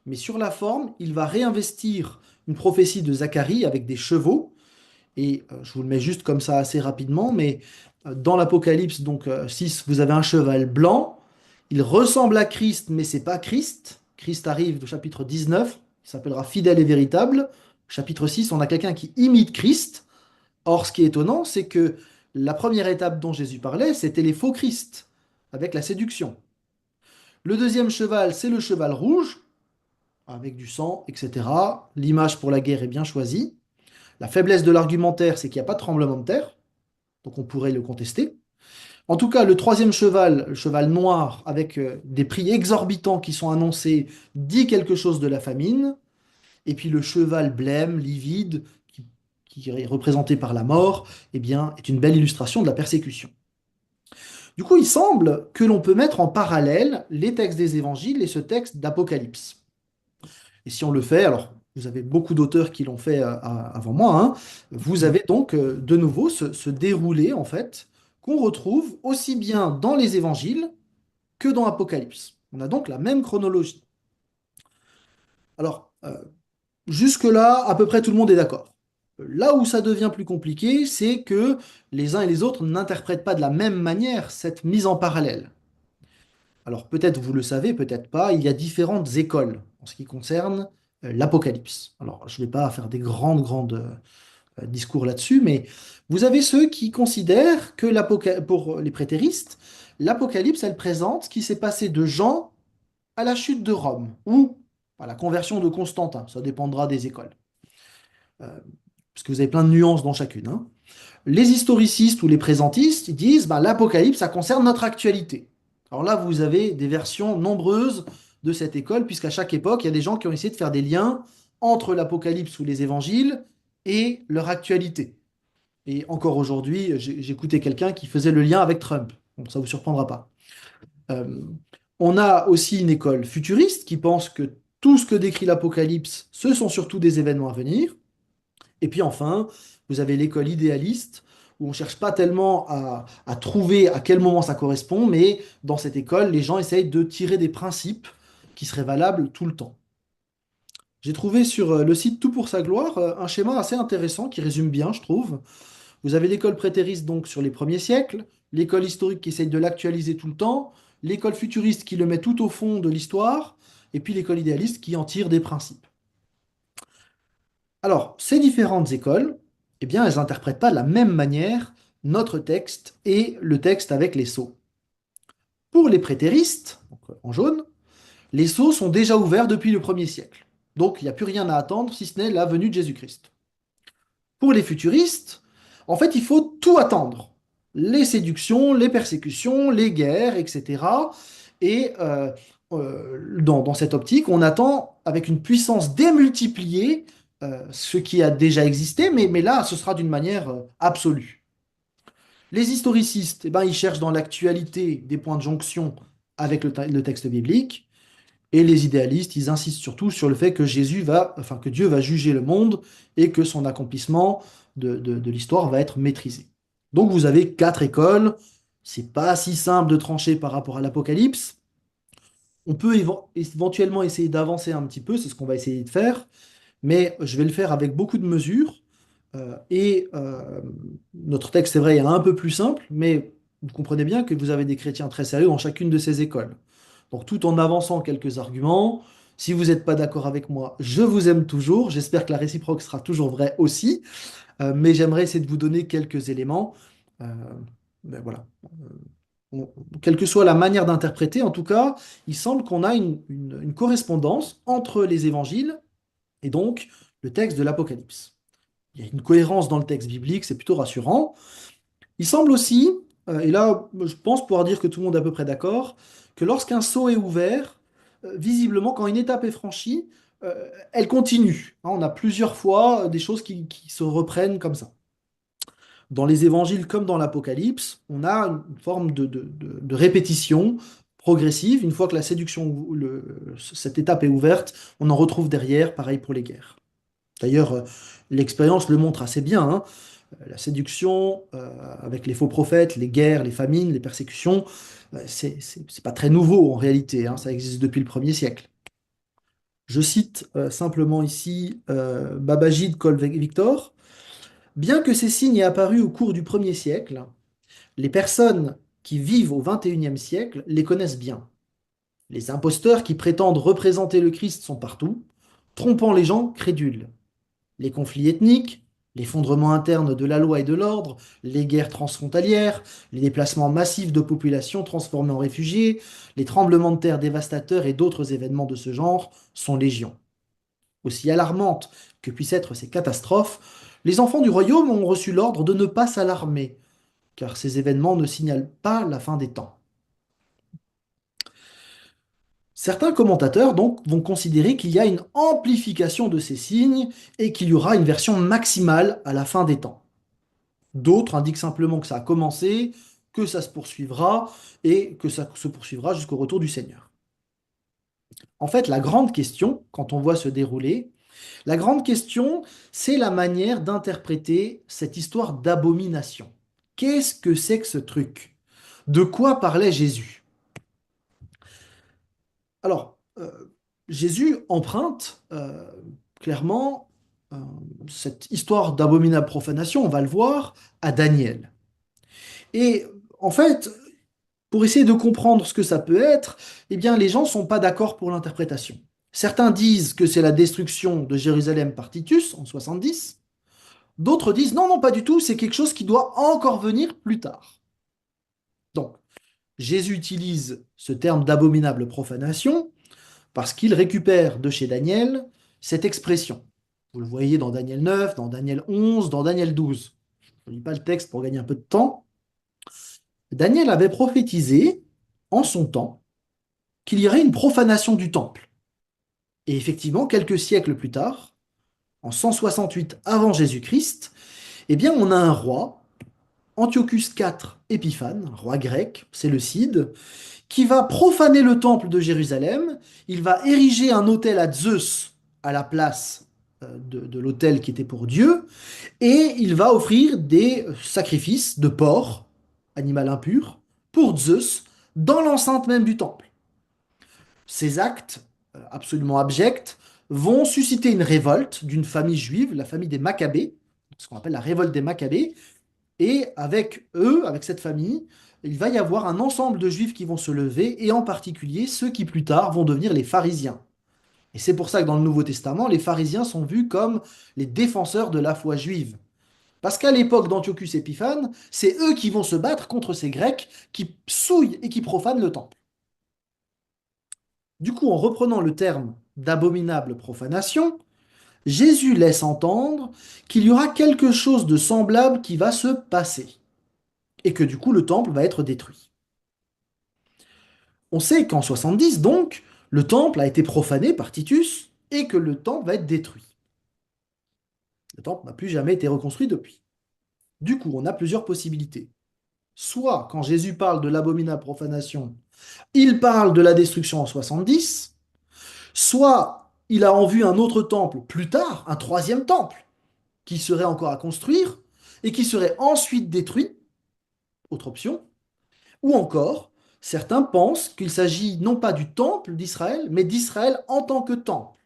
mais sur la forme, il va réinvestir une prophétie de Zacharie avec des chevaux. Et je vous le mets juste comme ça assez rapidement, mais dans l'Apocalypse donc 6, vous avez un cheval blanc. Il ressemble à Christ, mais c'est pas Christ. Christ arrive au chapitre 19, il s'appellera fidèle et véritable. Chapitre 6, on a quelqu'un qui imite Christ. Or, ce qui est étonnant, c'est que la première étape dont Jésus parlait, c'était les faux Christ, avec la séduction. Le deuxième cheval, c'est le cheval rouge, avec du sang, etc. L'image pour la guerre est bien choisie. La faiblesse de l'argumentaire, c'est qu'il n'y a pas de tremblement de terre, donc on pourrait le contester. En tout cas, le troisième cheval, le cheval noir, avec des prix exorbitants qui sont annoncés, dit quelque chose de la famine. Et puis le cheval blême, livide, qui est représenté par la mort, eh bien, est une belle illustration de la persécution. Du coup, il semble que l'on peut mettre en parallèle les textes des évangiles et ce texte d'Apocalypse. Et si on le fait, alors vous avez beaucoup d'auteurs qui l'ont fait avant moi, hein, vous avez donc de nouveau ce déroulé en fait qu'on retrouve aussi bien dans les évangiles que dans Apocalypse. On a donc la même chronologie. Alors, jusque-là, à peu près tout le monde est d'accord. Là où ça devient plus compliqué, c'est que les uns et les autres n'interprètent pas de la même manière cette mise en parallèle. Alors peut-être vous le savez, peut-être pas, il y a différentes écoles en ce qui concerne l'Apocalypse. Alors je ne vais pas faire des grandes discours là-dessus, mais vous avez ceux qui considèrent que pour les prétéristes, l'Apocalypse, elle présente ce qui s'est passé de Jean à la chute de Rome, ou à la conversion de Constantin, ça dépendra des écoles. Euh, parce que vous avez plein de nuances dans chacune, hein. Les historicistes ou les présentistes, ils disent bah, l'Apocalypse, ça concerne notre actualité. Alors là, vous avez des versions nombreuses de cette école, puisqu'à chaque époque, il y a des gens qui ont essayé de faire des liens entre l'Apocalypse ou les évangiles et leur actualité. Et encore aujourd'hui, j'écoutais quelqu'un qui faisait le lien avec Trump. Donc ça ne vous surprendra pas. Euh, on a aussi une école futuriste qui pense que tout ce que décrit l'Apocalypse, ce sont surtout des événements à venir. Et puis enfin, vous avez l'école idéaliste, où on ne cherche pas tellement à trouver à quel moment ça correspond, mais dans cette école, les gens essayent de tirer des principes qui seraient valables tout le temps. J'ai trouvé sur le site Tout pour sa gloire un schéma assez intéressant qui résume bien, je trouve. Vous avez l'école prétériste donc sur les premiers siècles, l'école historique qui essaye de l'actualiser tout le temps, l'école futuriste qui le met tout au fond de l'histoire, et puis l'école idéaliste qui en tire des principes. Alors, ces différentes écoles, eh bien, elles n'interprètent pas de la même manière notre texte et le texte avec les sceaux. Pour les prétéristes, donc en jaune, les sceaux sont déjà ouverts depuis le 1er siècle. Donc, il n'y a plus rien à attendre si ce n'est la venue de Jésus-Christ. Pour les futuristes, en fait, il faut tout attendre. Les séductions, les persécutions, les guerres, etc. Et dans cette optique, on attend avec une puissance démultipliée ce qui a déjà existé, mais là, ce sera d'une manière absolue. Les historicistes, eh ben, ils cherchent dans l'actualité des points de jonction avec le texte biblique, et les idéalistes, ils insistent surtout sur le fait que que Dieu va juger le monde et que son accomplissement de l'histoire va être maîtrisé. Donc vous avez 4 écoles C'est pas si simple de trancher par rapport à l'Apocalypse. On peut éventuellement essayer d'avancer un petit peu, c'est ce qu'on va essayer de faire, mais je vais le faire avec beaucoup de mesures. Notre texte, c'est vrai, est un peu plus simple, mais vous comprenez bien que vous avez des chrétiens très sérieux dans chacune de ces écoles. Donc tout en avançant quelques arguments, si vous n'êtes pas d'accord avec moi, je vous aime toujours, j'espère que la réciproque sera toujours vraie aussi, mais j'aimerais essayer de vous donner quelques éléments. Euh, ben voilà. Quelle que soit la manière d'interpréter, en tout cas, il semble qu'on a une correspondance entre les évangiles et donc le texte de l'Apocalypse. Il y a une cohérence dans le texte biblique, c'est plutôt rassurant. Il semble aussi, et là je pense pouvoir dire que tout le monde est à peu près d'accord, que lorsqu'un seau est ouvert, visiblement quand une étape est franchie, elle continue. Hein, on a plusieurs fois des choses qui se reprennent comme ça. Dans les évangiles comme dans l'Apocalypse, on a une forme de répétition progressive. Une fois que la séduction, cette étape est ouverte, on en retrouve derrière, pareil pour les guerres. D'ailleurs, l'expérience le montre assez bien, hein. La séduction, avec les faux prophètes, les guerres, les famines, les persécutions, c'est pas très nouveau en réalité, hein, ça existe depuis le 1er siècle. Je cite simplement ici Babajide Victor. Bien que ces signes aient apparu au cours du 1er siècle, les personnes qui vivent au 21e siècle les connaissent bien. Les imposteurs qui prétendent représenter le Christ sont partout, trompant les gens crédules. Les conflits ethniques, l'effondrement interne de la loi et de l'ordre, les guerres transfrontalières, les déplacements massifs de populations transformées en réfugiés, les tremblements de terre dévastateurs et d'autres événements de ce genre sont légion. Aussi alarmantes que puissent être ces catastrophes, les enfants du royaume ont reçu l'ordre de ne pas s'alarmer, car ces événements ne signalent pas la fin des temps. Certains commentateurs donc vont considérer qu'il y a une amplification de ces signes et qu'il y aura une version maximale à la fin des temps. D'autres indiquent simplement que ça a commencé, que ça se poursuivra et que ça se poursuivra jusqu'au retour du Seigneur. En fait, la grande question, quand on voit se dérouler, la grande question, c'est la manière d'interpréter cette histoire d'abomination. Qu'est-ce que c'est que ce truc? De quoi parlait Jésus? Alors, Jésus emprunte clairement euh, cette histoire d'abominable profanation, on va le voir, à Daniel. Et en fait, pour essayer de comprendre ce que ça peut être, eh bien, les gens ne sont pas d'accord pour l'interprétation. Certains disent que c'est la destruction de Jérusalem par Titus en 70. D'autres disent non, non, pas du tout, c'est quelque chose qui doit encore venir plus tard. Donc, Jésus utilise ce terme d'abominable profanation parce qu'il récupère de chez Daniel cette expression. Vous le voyez dans Daniel 9, dans Daniel 11, dans Daniel 12. Je ne lis pas le texte pour gagner un peu de temps. Daniel avait prophétisé en son temps qu'il y aurait une profanation du temple. Et effectivement, quelques siècles plus tard, en 168 avant Jésus-Christ, eh bien, on a un roi, Antiochus IV Épiphane, roi grec, Séleucide, qui va profaner le temple de Jérusalem. Il va ériger un autel à Zeus à la place de l'autel qui était pour Dieu, et il va offrir des sacrifices de porc, animal impur, pour Zeus, dans l'enceinte même du temple. Ces actes absolument abjects vont susciter une révolte d'une famille juive, la famille des Maccabées, ce qu'on appelle la révolte des Maccabées, et avec eux, avec cette famille, il va y avoir un ensemble de juifs qui vont se lever, et en particulier ceux qui plus tard vont devenir les pharisiens. Et c'est pour ça que dans le Nouveau Testament, les pharisiens sont vus comme les défenseurs de la foi juive. Parce qu'à l'époque d'Antiochus Épiphane, c'est eux qui vont se battre contre ces Grecs qui souillent et qui profanent le temple. Du coup, en reprenant le terme d'abominable profanation, Jésus laisse entendre qu'il y aura quelque chose de semblable qui va se passer, et que du coup le temple va être détruit. On sait qu'en 70, donc, le temple a été profané par Titus, et que le temple va être détruit. Le temple n'a plus jamais été reconstruit depuis. Du coup, on a plusieurs possibilités. Soit, quand Jésus parle de l'abominable profanation, il parle de la destruction en 70, soit il a en vue un autre temple plus tard, un troisième temple, qui serait encore à construire, et qui serait ensuite détruit, autre option, Ou encore, certains pensent qu'il s'agit non pas du temple d'Israël, mais d'Israël en tant que temple.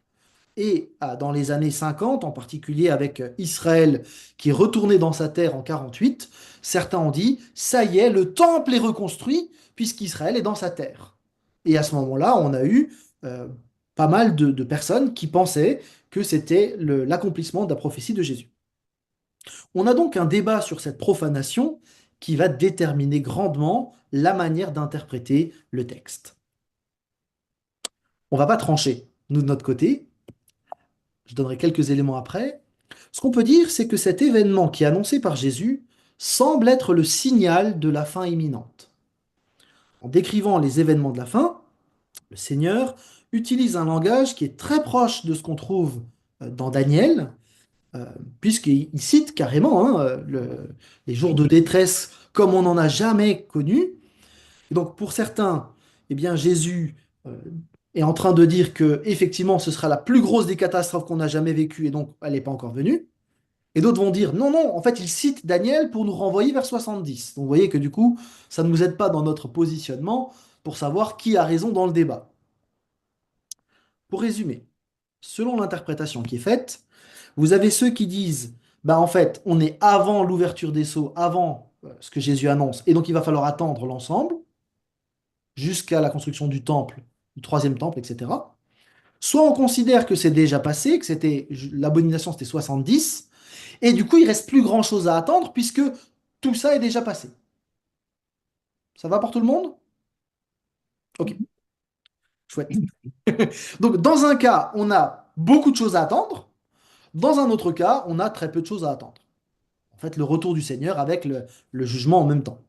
Et dans les années 50, en particulier avec Israël qui est retourné dans sa terre en 48, certains ont dit, ça y est, le temple est reconstruit puisqu'Israël est dans sa terre. Et à ce moment-là, on a eu euh, pas mal de personnes qui pensaient que c'était l'accomplissement de la prophétie de Jésus. On a donc un débat sur cette profanation qui va déterminer grandement la manière d'interpréter le texte. On va pas trancher, nous de notre côté, je donnerai quelques éléments après. Ce qu'on peut dire, c'est que cet événement qui est annoncé par Jésus semble être le signal de la fin imminente. En décrivant les événements de la fin, le Seigneur utilise un langage qui est très proche de ce qu'on trouve dans Daniel, euh, puisqu'il cite carrément les jours de détresse comme on n'en a jamais connu. Et donc pour certains, eh bien Jésus est en train de dire que effectivement ce sera la plus grosse des catastrophes qu'on a jamais vécues et donc elle n'est pas encore venue. Et d'autres vont dire non, non, en fait il cite Daniel pour nous renvoyer vers 70. Donc vous voyez que du coup ça ne nous aide pas dans notre positionnement pour savoir qui a raison dans le débat. Pour résumer, selon l'interprétation qui est faite, vous avez ceux qui disent, bah en fait, on est avant l'ouverture des sceaux, avant ce que Jésus annonce, et donc il va falloir attendre l'ensemble jusqu'à la construction du temple, du troisième temple, etc. Soit on considère que c'est déjà passé, que l'abomination c'était 70, et du coup il reste plus grand-chose à attendre puisque tout ça est déjà passé. Ça va pour tout le monde? Ok, chouette. Donc dans un cas, on a beaucoup de choses à attendre, dans un autre cas, on a très peu de choses à attendre. En fait, le retour du Seigneur avec le jugement en même temps.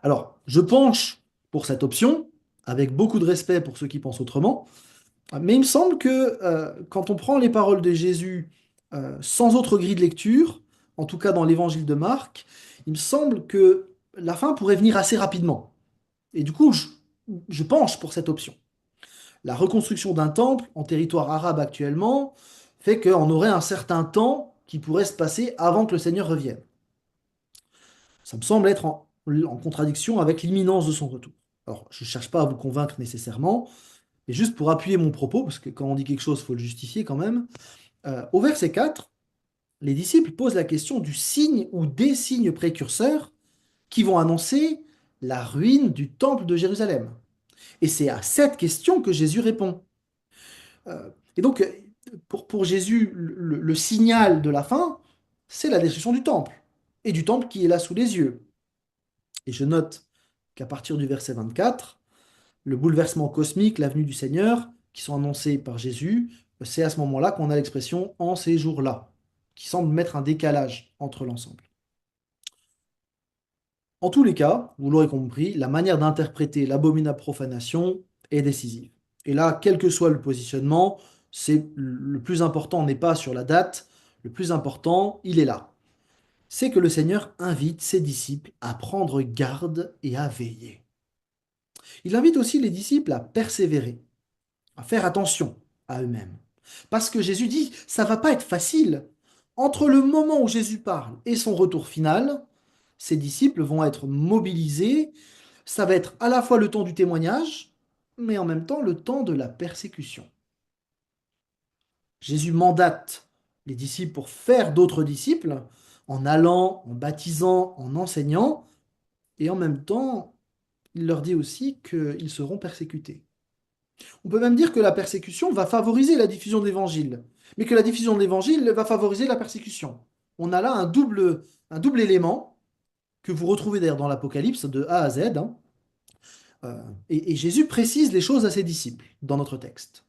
Alors, je penche pour cette option, avec beaucoup de respect pour ceux qui pensent autrement, mais il me semble que quand on prend les paroles de Jésus sans autre grille de lecture, en tout cas dans l'évangile de Marc, il me semble que la fin pourrait venir assez rapidement. Et du coup, je penche pour cette option. La reconstruction d'un temple en territoire arabe actuellement fait qu'on aurait un certain temps qui pourrait se passer avant que le Seigneur revienne. Ça me semble être en contradiction avec l'imminence de son retour. Alors, je ne cherche pas à vous convaincre nécessairement, mais juste pour appuyer mon propos, parce que quand on dit quelque chose, il faut le justifier quand même. Au verset 4, les disciples posent la question du signe ou des signes précurseurs qui vont annoncer la ruine du temple de Jérusalem. Et c'est à cette question que Jésus répond. Et donc, pour Jésus, le signal de la fin, c'est la destruction du temple, et du temple qui est là sous les yeux. Et je note qu'à partir du verset 24, le bouleversement cosmique, la venue du Seigneur, qui sont annoncés par Jésus, c'est à ce moment-là qu'on a l'expression en ces jours-là, qui semble mettre un décalage entre l'ensemble. En tous les cas, vous l'aurez compris, la manière d'interpréter l'abominable profanation est décisive. Et là, quel que soit le positionnement, le plus important n'est pas sur la date, le plus important, il est là. C'est que le Seigneur invite ses disciples à prendre garde et à veiller. Il invite aussi les disciples à persévérer, à faire attention à eux-mêmes. Parce que Jésus dit, ça va pas être facile. Entre le moment où Jésus parle et son retour final, ses disciples vont être mobilisés. Ça va être à la fois le temps du témoignage, mais en même temps le temps de la persécution. Jésus mandate les disciples pour faire d'autres disciples, en allant, en baptisant, en enseignant, et en même temps, il leur dit aussi qu'ils seront persécutés. On peut même dire que la persécution va favoriser la diffusion de l'évangile, mais que la diffusion de l'évangile va favoriser la persécution. On a là un double élément que vous retrouvez d'ailleurs dans l'Apocalypse de A à Z, hein. Et Jésus précise les choses à ses disciples dans notre texte.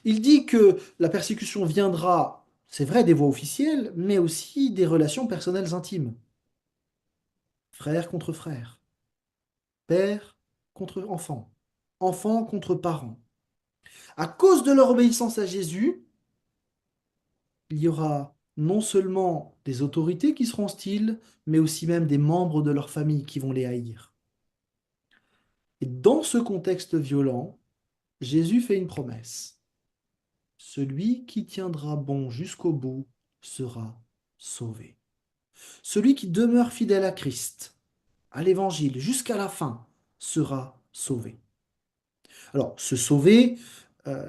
Il dit que la persécution viendra, c'est vrai, des voies officielles, mais aussi des relations personnelles intimes. Frère contre frère, père contre enfant, enfant contre parent. À cause de leur obéissance à Jésus, il y aura non seulement des autorités qui seront hostiles, mais aussi même des membres de leur famille qui vont les haïr. Et dans ce contexte violent, Jésus fait une promesse. Celui qui tiendra bon jusqu'au bout sera sauvé. Celui qui demeure fidèle à Christ, à l'Évangile jusqu'à la fin sera sauvé. Alors, se sauver,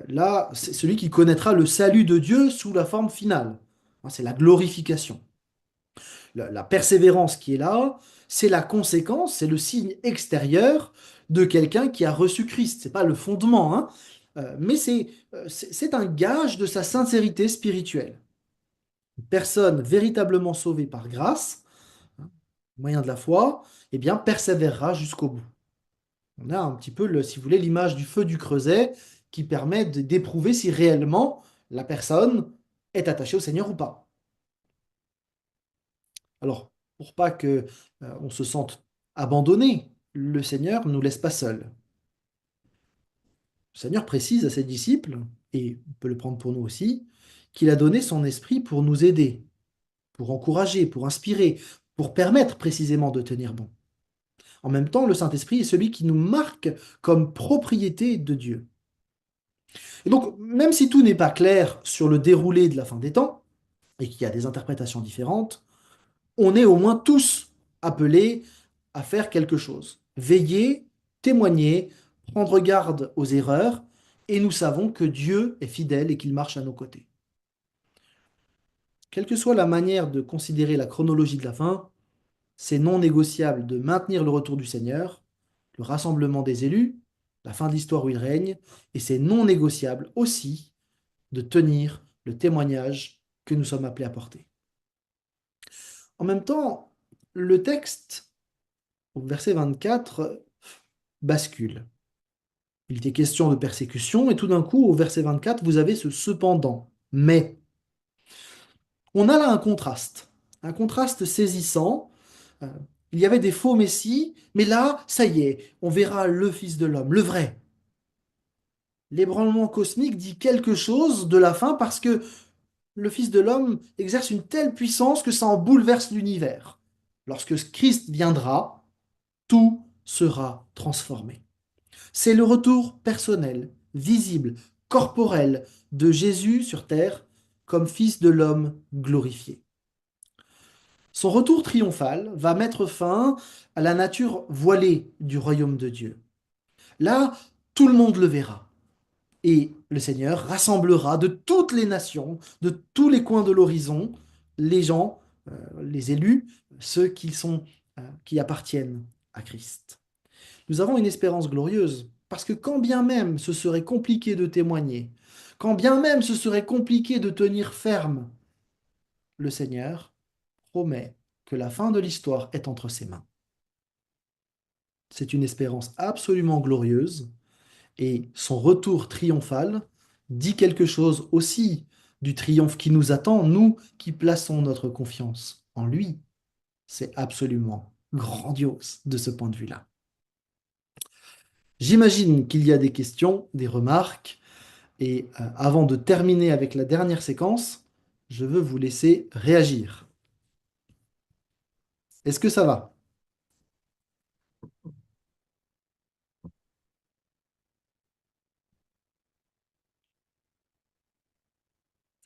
là, c'est celui qui connaîtra le salut de Dieu sous la forme finale. Hein, c'est la glorification. La persévérance qui est là, c'est la conséquence, c'est le signe extérieur de quelqu'un qui a reçu Christ. C'est pas le fondement, hein, mais c'est un gage de sa sincérité spirituelle. Une personne véritablement sauvée par grâce, hein, au moyen de la foi, eh bien, persévérera jusqu'au bout. On a un petit peu, si vous voulez, l'image du feu du creuset qui permet d'éprouver si réellement la personne est attachée au Seigneur ou pas. Alors, pour pas que on se sente abandonné, le Seigneur ne nous laisse pas seuls. Le Seigneur précise à ses disciples, et on peut le prendre pour nous aussi, qu'il a donné son esprit pour nous aider, pour encourager, pour inspirer, pour permettre précisément de tenir bon. En même temps, le Saint-Esprit est celui qui nous marque comme propriété de Dieu. Et donc, même si tout n'est pas clair sur le déroulé de la fin des temps, et qu'il y a des interprétations différentes, on est au moins tous appelés à faire quelque chose. Veiller, témoigner, prendre garde aux erreurs, et nous savons que Dieu est fidèle et qu'il marche à nos côtés. Quelle que soit la manière de considérer la chronologie de la fin, c'est non négociable de maintenir le retour du Seigneur, le rassemblement des élus, la fin de l'histoire où il règne, et c'est non négociable aussi de tenir le témoignage que nous sommes appelés à porter. En même temps, le texte, au verset 24, bascule. Il était question de persécution, et tout d'un coup, au verset 24, vous avez ce cependant, mais. On a là un contraste saisissant. Euh, il y avait des faux messies, mais là, ça y est, on verra le Fils de l'homme, le vrai. L'ébranlement cosmique dit quelque chose de la fin parce que le Fils de l'homme exerce une telle puissance que ça en bouleverse l'univers. Lorsque Christ viendra, tout sera transformé. C'est le retour personnel, visible, corporel de Jésus sur terre comme Fils de l'homme glorifié. Son retour triomphal va mettre fin à la nature voilée du royaume de Dieu. Là, tout le monde le verra. Et le Seigneur rassemblera de toutes les nations, de tous les coins de l'horizon, les gens, les élus, ceux qui appartiennent à Christ. Nous avons une espérance glorieuse, parce que quand bien même ce serait compliqué de témoigner, quand bien même ce serait compliqué de tenir ferme, le Seigneur promet que la fin de l'histoire est entre ses mains. C'est une espérance absolument glorieuse, et son retour triomphal dit quelque chose aussi du triomphe qui nous attend, nous qui plaçons notre confiance en lui. C'est absolument grandiose de ce point de vue-là. J'imagine qu'il y a des questions, des remarques, et avant de terminer avec la dernière séquence, je veux vous laisser réagir. Est-ce que ça va?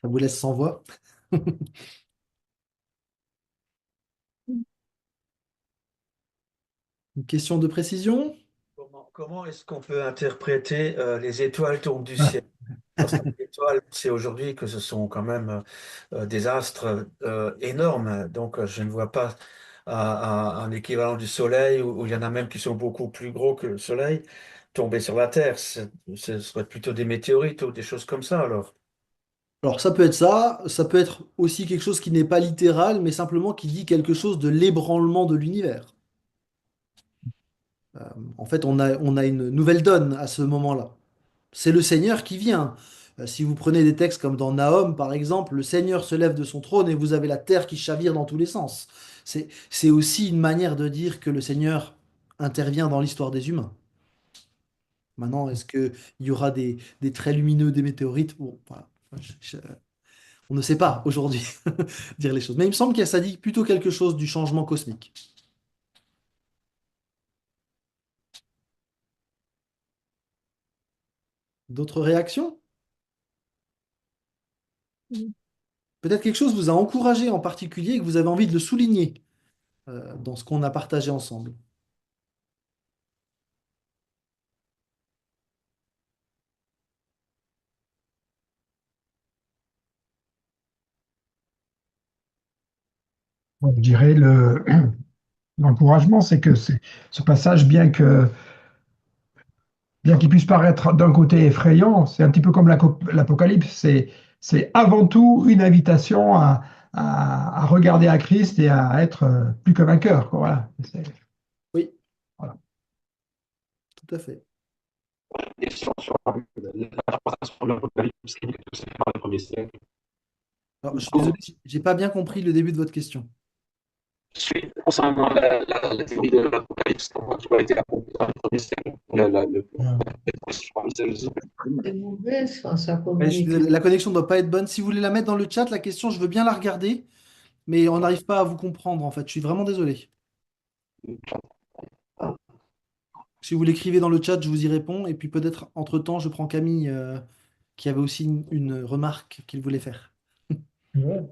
Ça vous laisse sans voix? Une question de précision? Comment est-ce qu'on peut interpréter les étoiles tombent du Ah, ciel? Parce que les étoiles, c'est aujourd'hui que ce sont quand même des astres énormes. Donc, je ne vois pas un équivalent du Soleil, où il y en a même qui sont beaucoup plus gros que le Soleil, tomber sur la Terre. Ce serait plutôt des météorites ou des choses comme ça, alors. Alors ça peut être aussi quelque chose qui n'est pas littéral, mais simplement qui dit quelque chose de l'ébranlement de l'univers. En fait, on a une nouvelle donne à ce moment-là. C'est le Seigneur qui vient. Si vous prenez des textes comme dans Nahum, par exemple, le Seigneur se lève de son trône et vous avez la terre qui chavire dans tous les sens. C'est aussi une manière de dire que le Seigneur intervient dans l'histoire des humains. Maintenant, est-ce qu'il y aura des traits lumineux, des météorites? Bon, voilà. On ne sait pas aujourd'hui dire les choses. Mais il me semble que ça dit plutôt quelque chose du changement cosmique. D'autres réactions? Peut-être quelque chose vous a encouragé en particulier et que vous avez envie de le souligner dans ce qu'on a partagé ensemble. Je dirais l'encouragement, c'est que ce passage, bien qu'il puisse paraître d'un côté effrayant, c'est un petit peu comme l'Apocalypse, c'est avant tout une invitation à regarder à Christ et à être plus que vainqueur, quoi. Voilà. Oui, Voilà. tout à fait. Question sur l'interprétation de l'Apocalypse qui dit que tout s'est fait dans les premiers siècles. Alors, je suis désolé, j'ai pas bien compris le début de votre question. Suite, concernant la théorie de l'Apocalypse, qui a été accomplie dans les premiers siècles, C'est mauvais, ça Ouais, je suis communique. désolé, la connexion ne doit pas être bonne. Si vous voulez la mettre dans le chat, la question, je veux bien la regarder, mais on n'arrive pas à vous comprendre en fait. Je suis vraiment désolé. Si vous l'écrivez dans le chat, je vous y réponds. Et puis peut-être entre-temps, je prends Camille qui avait aussi une remarque qu'il voulait faire. Ben,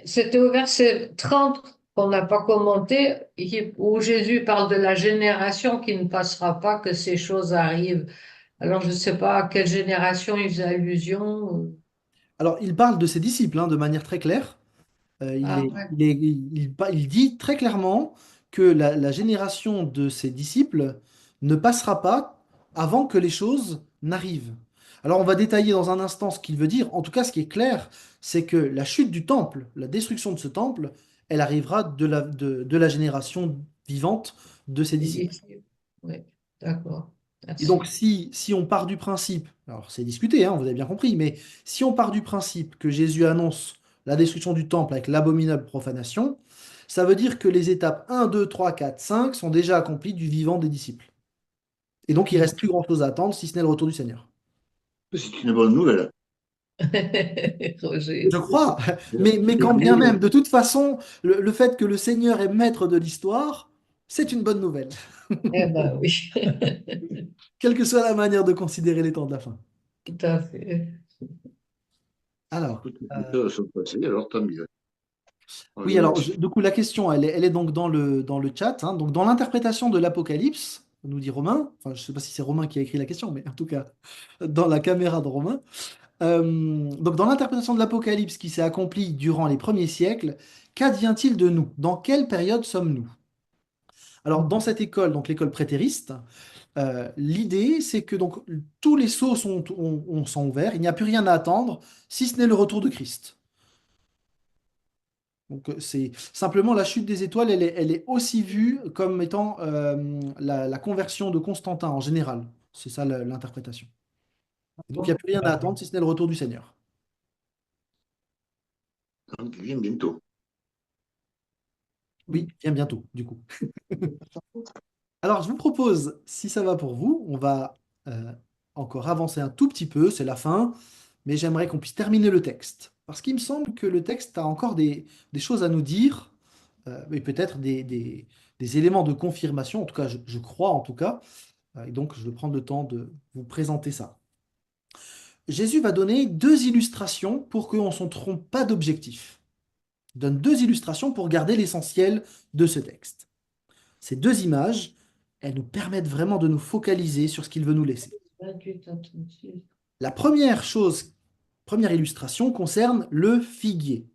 c'était au verset 30 qu'on n'a pas commenté, où Jésus parle de la génération qui ne passera pas, que ces choses arrivent. Alors, je ne sais pas à quelle génération il faisait allusion. Alors, il parle de ses disciples hein, de manière très claire. Ah ouais. Il dit très clairement que la génération de ses disciples ne passera pas avant que les choses n'arrivent. Alors on va détailler dans un instant ce qu'il veut dire. En tout cas, ce qui est clair, c'est que la chute du temple, la destruction de ce temple, elle arrivera de la génération vivante de ses disciples. Oui, d'accord. Et donc, Merci. si on part du principe, alors c'est discuté, hein, vous avez bien compris, mais si on part du principe que Jésus annonce la destruction du temple avec l'abominable profanation, ça veut dire que les étapes 1, 2, 3, 4, 5 sont déjà accomplies du vivant des disciples. Et donc, il reste plus grand-chose à attendre, si ce n'est le retour du Seigneur. C'est une bonne nouvelle. Roger. Je crois, mais quand bien même, de toute façon, le fait que le Seigneur est maître de l'histoire, c'est une bonne nouvelle, Eh ben oui, quelle que soit la manière de considérer les temps de la fin. tout à fait. Alors, Toutes les choses sont passées, alors tant mieux. oui, alors du coup, la question, elle est donc dans le chat. Hein. Donc, dans l'interprétation de l'Apocalypse, nous dit Romain, enfin, je ne sais pas si c'est Romain qui a écrit la question, mais en tout cas, dans la caméra de Romain. Donc, dans l'interprétation de l'Apocalypse qui s'est accomplie durant les premiers siècles, qu'advient-il de nous? Dans quelle période sommes-nous? Alors, dans cette école, donc l'école prétériste, l'idée, c'est que donc, tous les sceaux sont ouverts, il n'y a plus rien à attendre, si ce n'est le retour de Christ. Donc, c'est simplement la chute des étoiles, elle est aussi vue comme étant la conversion de Constantin en général. C'est ça l'interprétation. Et donc, il n'y a plus rien à attendre si ce n'est le retour du Seigneur. Donc, il vient bientôt. Oui, bien bientôt, du coup. Alors, je vous propose, si ça va pour vous, on va encore avancer un tout petit peu, c'est la fin, mais j'aimerais qu'on puisse terminer le texte. Parce qu'il me semble que le texte a encore des choses à nous dire, et peut-être des éléments de confirmation, en tout cas, je crois en tout cas. Et donc, je vais prendre le temps de vous présenter ça. Jésus va donner deux illustrations pour qu'on ne se trompe pas d'objectif. Il donne deux illustrations pour garder l'essentiel de ce texte. Ces deux images, elles nous permettent vraiment de nous focaliser sur ce qu'il veut nous laisser. 28 à 36. La première chose, première illustration concerne le figuier.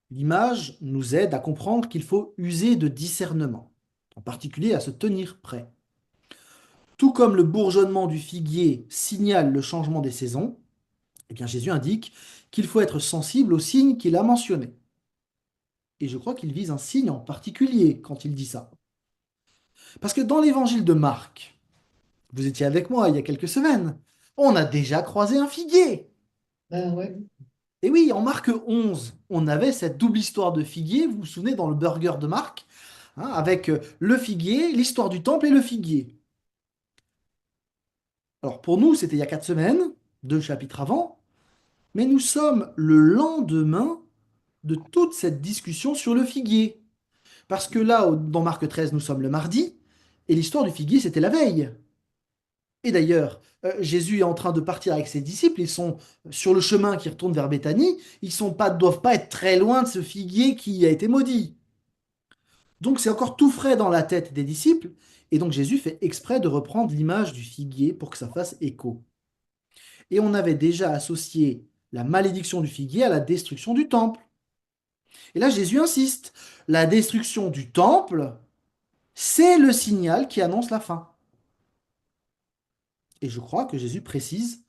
L'image nous aide à comprendre qu'il faut user de discernement, en particulier à se tenir prêt. Tout comme le bourgeonnement du figuier signale le changement des saisons, eh bien Jésus indique qu'il faut être sensible aux signes qu'il a mentionnés. Et je crois qu'il vise un signe en particulier quand il dit ça. Parce que dans l'évangile de Marc, vous étiez avec moi il y a quelques semaines, on a déjà croisé un figuier. Ben ouais. Et oui, en Marc 11, on avait cette double histoire de figuier, vous vous souvenez, dans le burger de Marc, hein, avec le figuier, l'histoire du temple et le figuier. Alors pour nous, c'était il y a 4 semaines, 2 chapitres avant, mais nous sommes le lendemain de toute cette discussion sur le figuier. Parce que là, dans Marc 13, nous sommes le mardi, et l'histoire du figuier, c'était la veille. Et d'ailleurs, Jésus est en train de partir avec ses disciples, ils sont sur le chemin qui retourne vers Béthanie, ils doivent pas être très loin de ce figuier qui a été maudit. Donc c'est encore tout frais dans la tête des disciples, et donc Jésus fait exprès de reprendre l'image du figuier pour que ça fasse écho. Et on avait déjà associé la malédiction du figuier à la destruction du temple. Et là, Jésus insiste. La destruction du temple, c'est le signal qui annonce la fin. Et je crois que Jésus précise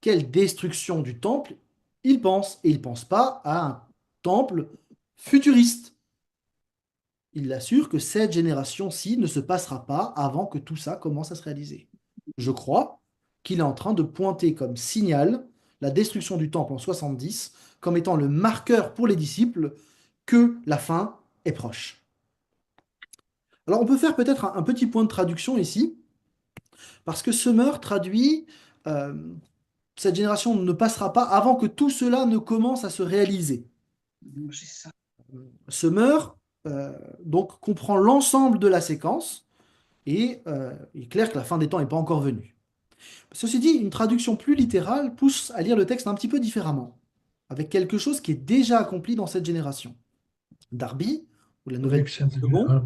quelle destruction du temple il pense. Et il ne pense pas à un temple futuriste. Il assure que cette génération-ci ne se passera pas avant que tout ça commence à se réaliser. Je crois qu'il est en train de pointer comme signal la destruction du temple en 70 comme étant le marqueur pour les disciples que la fin est proche. Alors on peut faire peut-être un petit point de traduction ici, parce que Summer traduit euh, cette génération ne passera pas avant que tout cela ne commence à se réaliser. C'est ça. Summer donc comprend l'ensemble de la séquence et il est clair que la fin des temps n'est pas encore venue. Ceci dit, une traduction plus littérale pousse à lire le texte un petit peu différemment, avec quelque chose qui est déjà accompli dans cette génération. Darby, ou la nouvelle Oui, que c'est seconde.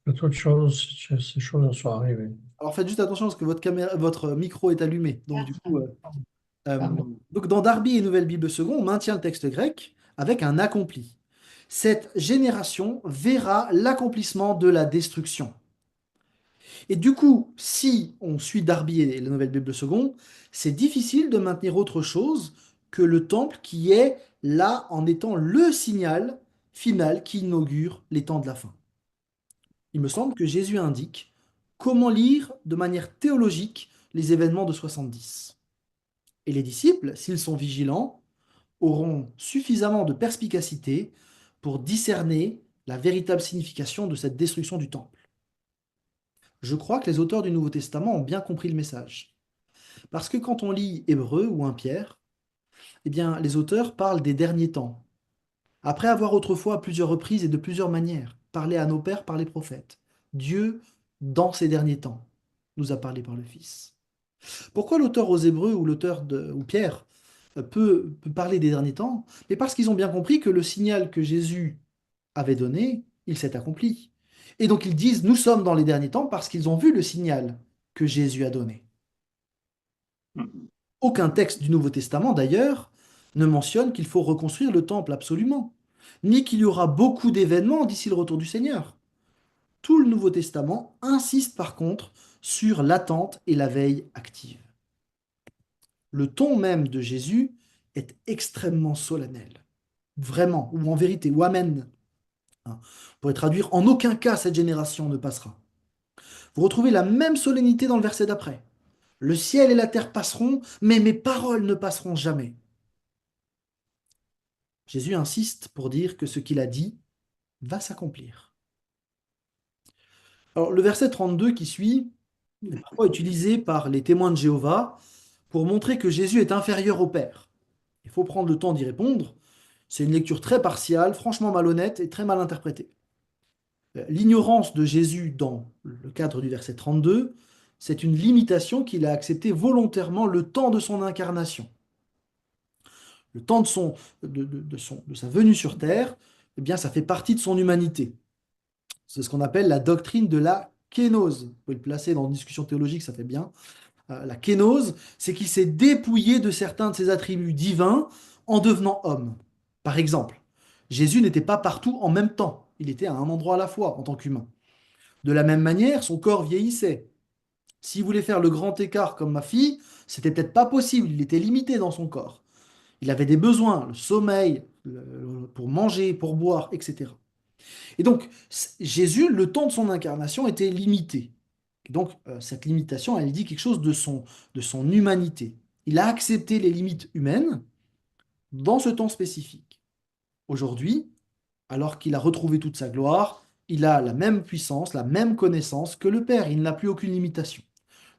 que toute chose, ces choses sont arrivées. Alors faites juste attention parce que votre micro est allumé. Donc du coup, Pardon. donc dans Darby et Nouvelle Bible seconde, on maintient le texte grec avec un accompli. Cette génération verra l'accomplissement de la destruction. Et du coup, si on suit Darby et la Nouvelle Bible seconde, c'est difficile de maintenir autre chose que le temple qui est là en étant le signal final qui inaugure les temps de la fin. Il me semble que Jésus indique comment lire de manière théologique les événements de 70. Et les disciples, s'ils sont vigilants, auront suffisamment de perspicacité pour discerner la véritable signification de cette destruction du temple. Je crois que les auteurs du Nouveau Testament ont bien compris le message. Parce que quand on lit Hébreu ou 1 Pierre, eh bien, les auteurs parlent des derniers temps. Après avoir autrefois à plusieurs reprises et de plusieurs manières parlé à nos pères par les prophètes, Dieu, dans ces derniers temps, nous a parlé par le Fils. Pourquoi l'auteur aux Hébreux ou Pierre peut parler des derniers temps? Mais parce qu'ils ont bien compris que le signal que Jésus avait donné, il s'est accompli. Et donc ils disent, nous sommes dans les derniers temps parce qu'ils ont vu le signal que Jésus a donné. Aucun texte du Nouveau Testament, d'ailleurs, ne mentionne qu'il faut reconstruire le temple absolument, ni qu'il y aura beaucoup d'événements d'ici le retour du Seigneur. Tout le Nouveau Testament insiste par contre sur l'attente et la veille active. Le ton même de Jésus est extrêmement solennel. Vraiment, ou en vérité, ou amen. On pourrait traduire en aucun cas cette génération ne passera. Vous retrouvez la même solennité dans le verset d'après. Le ciel et la terre passeront, mais mes paroles ne passeront jamais. Jésus insiste pour dire que ce qu'il a dit va s'accomplir. Alors, le verset 32 qui suit est parfois utilisé par les témoins de Jéhovah pour montrer que Jésus est inférieur au Père. Il faut prendre le temps d'y répondre. C'est une lecture très partiale, franchement malhonnête et très mal interprétée. L'ignorance de Jésus dans le cadre du verset 32, c'est une limitation qu'il a accepté volontairement le temps de son incarnation. Le temps de sa venue sur terre, eh bien, ça fait partie de son humanité. C'est ce qu'on appelle la doctrine de la kénose. Vous pouvez le placer dans une discussion théologique, ça fait bien. La kénose, c'est qu'il s'est dépouillé de certains de ses attributs divins en devenant homme. Par exemple, Jésus n'était pas partout en même temps. Il était à un endroit à la fois en tant qu'humain. De la même manière, son corps vieillissait. S'il voulait faire le grand écart comme ma fille, c'était peut-être pas possible. Il était limité dans son corps. Il avait des besoins, le sommeil, pour manger, pour boire, etc. Et donc, Jésus, le temps de son incarnation était limité. Et donc, cette limitation, elle dit quelque chose de son humanité. Il a accepté les limites humaines dans ce temps spécifique. Aujourd'hui, alors qu'il a retrouvé toute sa gloire, il a la même puissance, la même connaissance que le Père. Il n'a plus aucune limitation.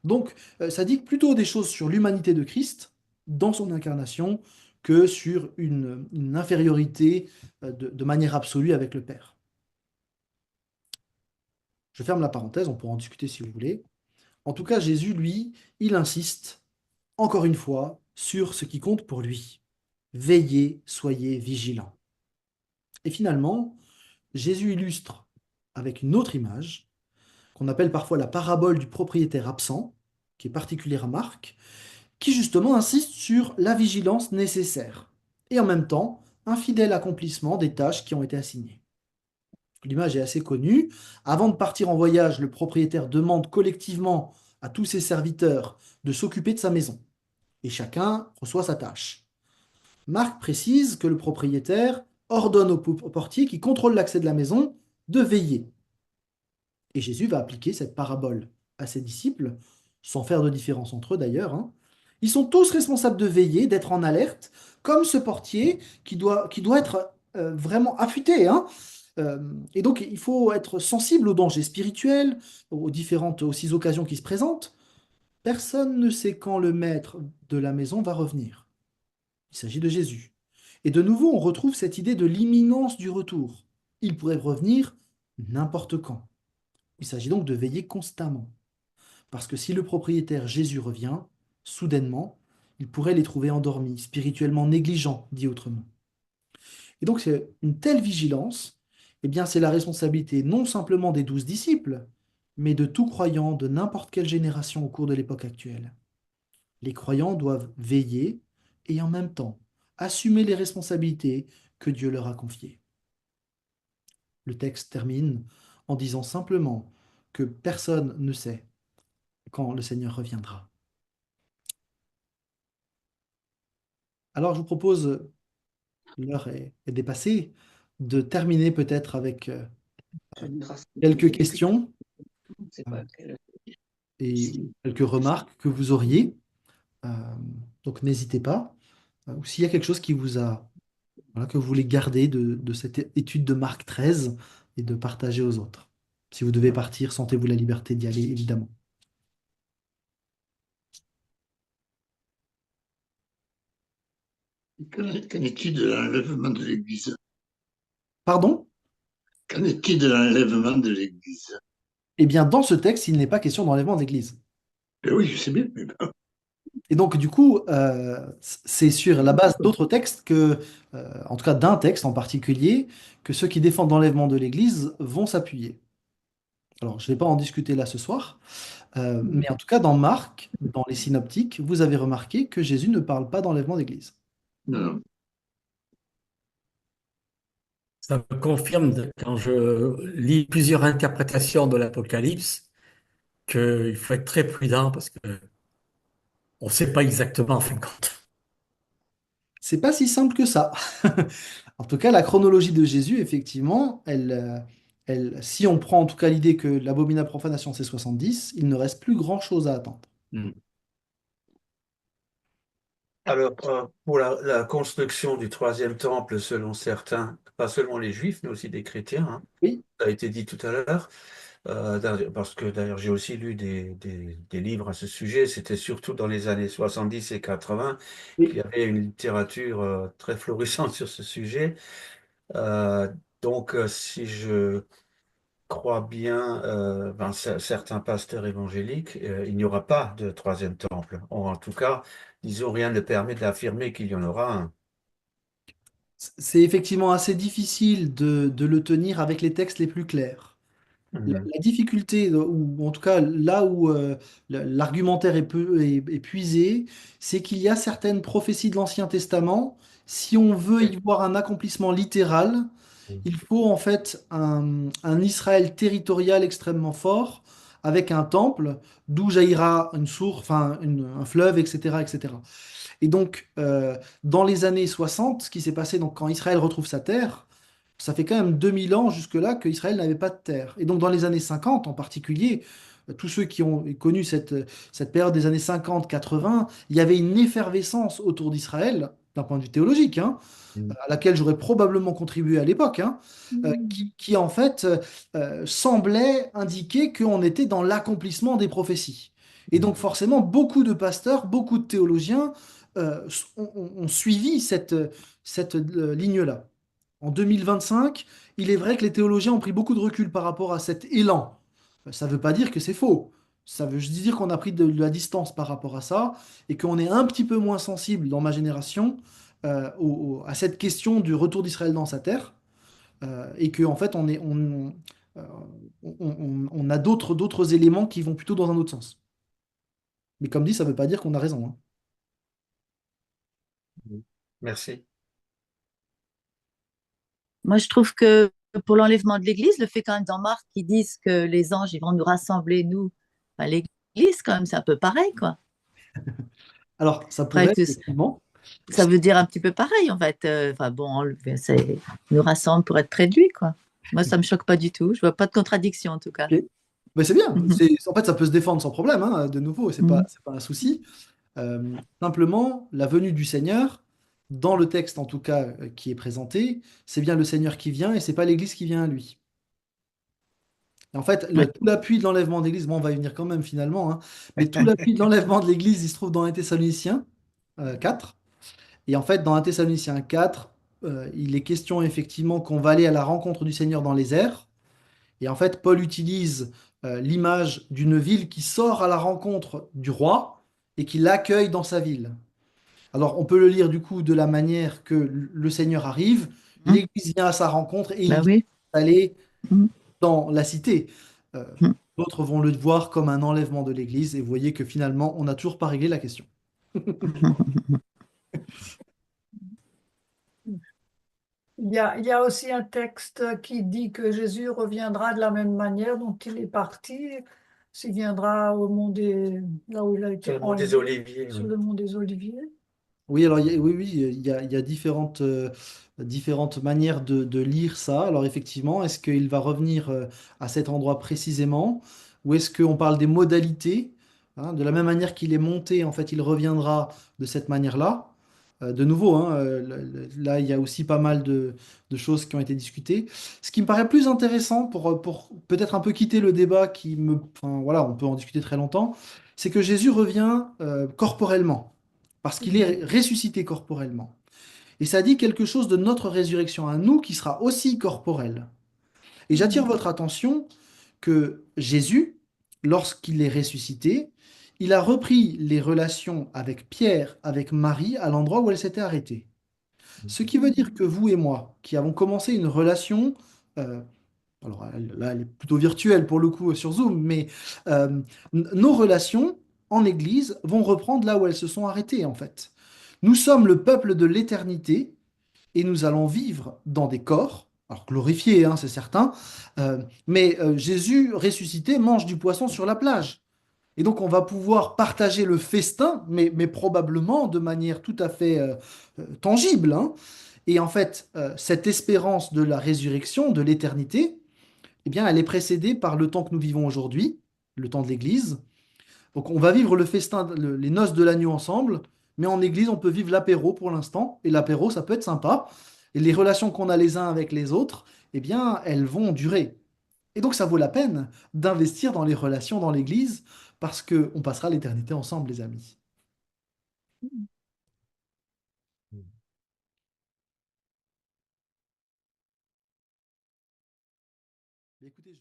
Donc, ça dit plutôt des choses sur l'humanité de Christ dans son incarnation que sur une infériorité de manière absolue avec le Père. Je ferme la parenthèse, on pourra en discuter si vous voulez. En tout cas, Jésus, lui, il insiste, encore une fois, sur ce qui compte pour lui. Veillez, soyez vigilants. Et finalement, Jésus illustre avec une autre image, qu'on appelle parfois la parabole du propriétaire absent, qui est particulière à Marc, qui justement insiste sur la vigilance nécessaire, et en même temps un fidèle accomplissement des tâches qui ont été assignées. L'image est assez connue. Avant de partir en voyage, le propriétaire demande collectivement à tous ses serviteurs de s'occuper de sa maison. Et chacun reçoit sa tâche. Marc précise que le propriétaire ordonne au portier qui contrôle l'accès de la maison de veiller. Et Jésus va appliquer cette parabole à ses disciples, sans faire de différence entre eux d'ailleurs, hein. Ils sont tous responsables de veiller, d'être en alerte, comme ce portier qui doit être vraiment affûté, hein. Et donc, il faut être sensible aux dangers spirituels, aux différentes aussi occasions qui se présentent. Personne ne sait quand le maître de la maison va revenir. Il s'agit de Jésus. Et de nouveau, on retrouve cette idée de l'imminence du retour. Il pourrait revenir n'importe quand. Il s'agit donc de veiller constamment. Parce que si le propriétaire Jésus revient, soudainement, il pourrait les trouver endormis, spirituellement négligents, dit autrement. Et donc, c'est une telle vigilance, eh bien, c'est la responsabilité non simplement des 12 disciples, mais de tout croyant de n'importe quelle génération au cours de l'époque actuelle. Les croyants doivent veiller et en même temps assumer les responsabilités que Dieu leur a confiées. Le texte termine en disant simplement que personne ne sait quand le Seigneur reviendra. Alors je vous propose, l'heure est dépassée, de terminer peut-être avec quelques questions et quelques remarques que vous auriez. Euh, donc n'hésitez pas. Ou s'il y a quelque chose qui vous a, voilà, que vous voulez garder de cette étude de Marc 13 et de partager aux autres. Si vous devez partir, sentez-vous la liberté d'y aller, évidemment. Qu'en est-il de l'enlèvement de l'Église? Pardon? Qu'en est-il de l'enlèvement de l'Église? Eh bien, dans ce texte, il n'est pas question d'enlèvement d'Église. Oui, je sais bien, mais Et donc, du coup, c'est sur la base d'autres textes que, en tout cas d'un texte en particulier, que ceux qui défendent l'enlèvement de l'Église vont s'appuyer. Alors, je ne vais pas en discuter là ce soir, mais en tout cas, dans Marc, dans les synoptiques, vous avez remarqué que Jésus ne parle pas d'enlèvement d'Église. non. Ça me confirme quand je lis plusieurs interprétations de l'Apocalypse qu'il faut être très prudent parce que on ne sait pas exactement en fin de compte. C'est pas si simple que ça. En tout cas, la chronologie de Jésus, effectivement, si on prend en tout cas l'idée que l'abominable profanation c'est 70, il ne reste plus grand-chose à attendre. Hmm. Alors, pour la construction du troisième temple, selon certains, pas seulement les Juifs, mais aussi des chrétiens, hein, Oui, ça a été dit tout à l'heure, parce que d'ailleurs j'ai aussi lu des livres à ce sujet, c'était surtout dans les années 70 et 80 qu'il y oui. avait une littérature très florissante sur ce sujet. Euh, donc, si je crois bien, certains pasteurs évangéliques, il n'y aura pas de troisième temple. En tout cas, disons, rien ne permet d'affirmer qu'il y en aura un. C'est effectivement assez difficile de le tenir avec les textes les plus clairs. Mhm. La difficulté, ou en tout cas là où l'argumentaire est puisé, c'est qu'il y a certaines prophéties de l'Ancien Testament. Si on veut y voir un accomplissement littéral, il faut en fait un Israël territorial extrêmement fort, avec un temple d'où jaillira une source, enfin un fleuve, etc., etc. Et donc, dans les années 60, ce qui s'est passé donc, quand Israël retrouve sa terre, ça fait quand même 2000 ans jusque-là qu'Israël n'avait pas de terre. Et donc, dans les années 50 en particulier, tous ceux qui ont connu cette période des années 50-80, il y avait une effervescence autour d'Israël, d'un point de vue théologique, hein, Mhm. à laquelle j'aurais probablement contribué à l'époque, hein, qui en fait semblait indiquer qu'on était dans l'accomplissement des prophéties. Et donc forcément, beaucoup de pasteurs, beaucoup de théologiens ont suivi cette ligne-là. En 2025, il est vrai que les théologiens ont pris beaucoup de recul par rapport à cet élan. Ça ne veut pas dire que c'est faux. Ça veut juste dire qu'on a pris de la distance par rapport à ça et qu'on est un petit peu moins sensible dans ma génération à cette question du retour d'Israël dans sa terre et qu'en fait euh, on a d'autres éléments qui vont plutôt dans un autre sens. Mais comme dit, ça ne veut pas dire qu'on a raison, hein. Merci. Moi, je trouve que pour l'enlèvement de l'Église, le fait quand même dans Marc qu'ils disent que les anges, ils vont nous rassembler, nous, à l'Église, quand même, c'est un peu pareil, quoi. Alors, ça Après, pourrait, effectivement. ça veut dire un petit peu pareil, en fait. Enfin bon, c'est nous rassemble pour être près de lui, quoi. Moi, ça me choque pas du tout. Je vois pas de contradiction, en tout cas. Ok. Mais c'est bien. Mhm. En fait, ça peut se défendre sans problème, hein, de nouveau, Mhm. c'est pas un souci. Simplement, la venue du Seigneur, dans le texte en tout cas qui est présenté, c'est bien le Seigneur qui vient et c'est pas l'Église qui vient à lui. Et en fait, Ouais. tout l'appui de l'enlèvement de l'Église, bon, on va y venir quand même finalement, hein, mais tout l'appui de l'enlèvement de l'Église, il se trouve dans 1 Thessaloniciens 4. Et en fait, dans 1 Thessaloniciens 4, il est question effectivement qu'on va aller à la rencontre du Seigneur dans les airs. Et en fait, Paul utilise l'image d'une ville qui sort à la rencontre du roi et qui l'accueille dans sa ville. Alors, on peut le lire du coup de la manière que le Seigneur arrive, Mhm. l'Église vient à sa rencontre et il Ben vient oui. s'installer Mhm. dans la cité. Euh, Mhm. D'autres vont le voir comme un enlèvement de l'Église et vous voyez que finalement, on n'a toujours pas réglé la question. Il y a aussi un texte qui dit que Jésus reviendra de la même manière dont il est parti, s'il viendra au mont là où il a Sur été le mont des enlevé, Oliviers, sur oui. le mont des Oliviers. Oui, alors oui, oui, il y a différentes manières de lire ça. Alors effectivement, est-ce qu'il va revenir à cet endroit précisément, ou est-ce qu'on parle des modalités, hein, de la même manière qu'il est monté, en fait, il reviendra de cette manière-là. De nouveau, hein, là, il y a aussi pas mal de choses qui ont été discutées. Ce qui me paraît plus intéressant pour peut-être un peu quitter le débat enfin, voilà, on peut en discuter très longtemps, c'est que Jésus revient corporellement parce qu'il est ressuscité corporellement. Et ça dit quelque chose de notre résurrection à nous qui sera aussi corporelle. Et j'attire votre attention que Jésus, lorsqu'il est ressuscité, il a repris les relations avec Pierre, avec Marie, à l'endroit où elle s'était arrêtée. Ce qui veut dire que vous et moi, qui avons commencé une relation, euh, alors là, elle est plutôt virtuelle pour le coup sur Zoom, mais nos relations en Église vont reprendre là où elles se sont arrêtées en fait. Nous sommes le peuple de l'éternité et nous allons vivre dans des corps, alors glorifiés, hein, c'est certain, mais Jésus ressuscité mange du poisson sur la plage. Et donc on va pouvoir partager le festin, mais probablement de manière tout à fait tangible, hein. Et en fait, cette espérance de la résurrection, de l'éternité, eh bien, elle est précédée par le temps que nous vivons aujourd'hui, le temps de l'Église. Donc, on va vivre le festin, les noces de l'agneau ensemble, mais en Église, on peut vivre l'apéro pour l'instant, et l'apéro, ça peut être sympa. Et les relations qu'on a les uns avec les autres, eh bien, elles vont durer. Et donc, ça vaut la peine d'investir dans les relations dans l'Église, parce qu'on passera l'éternité ensemble, les amis. Écoutez,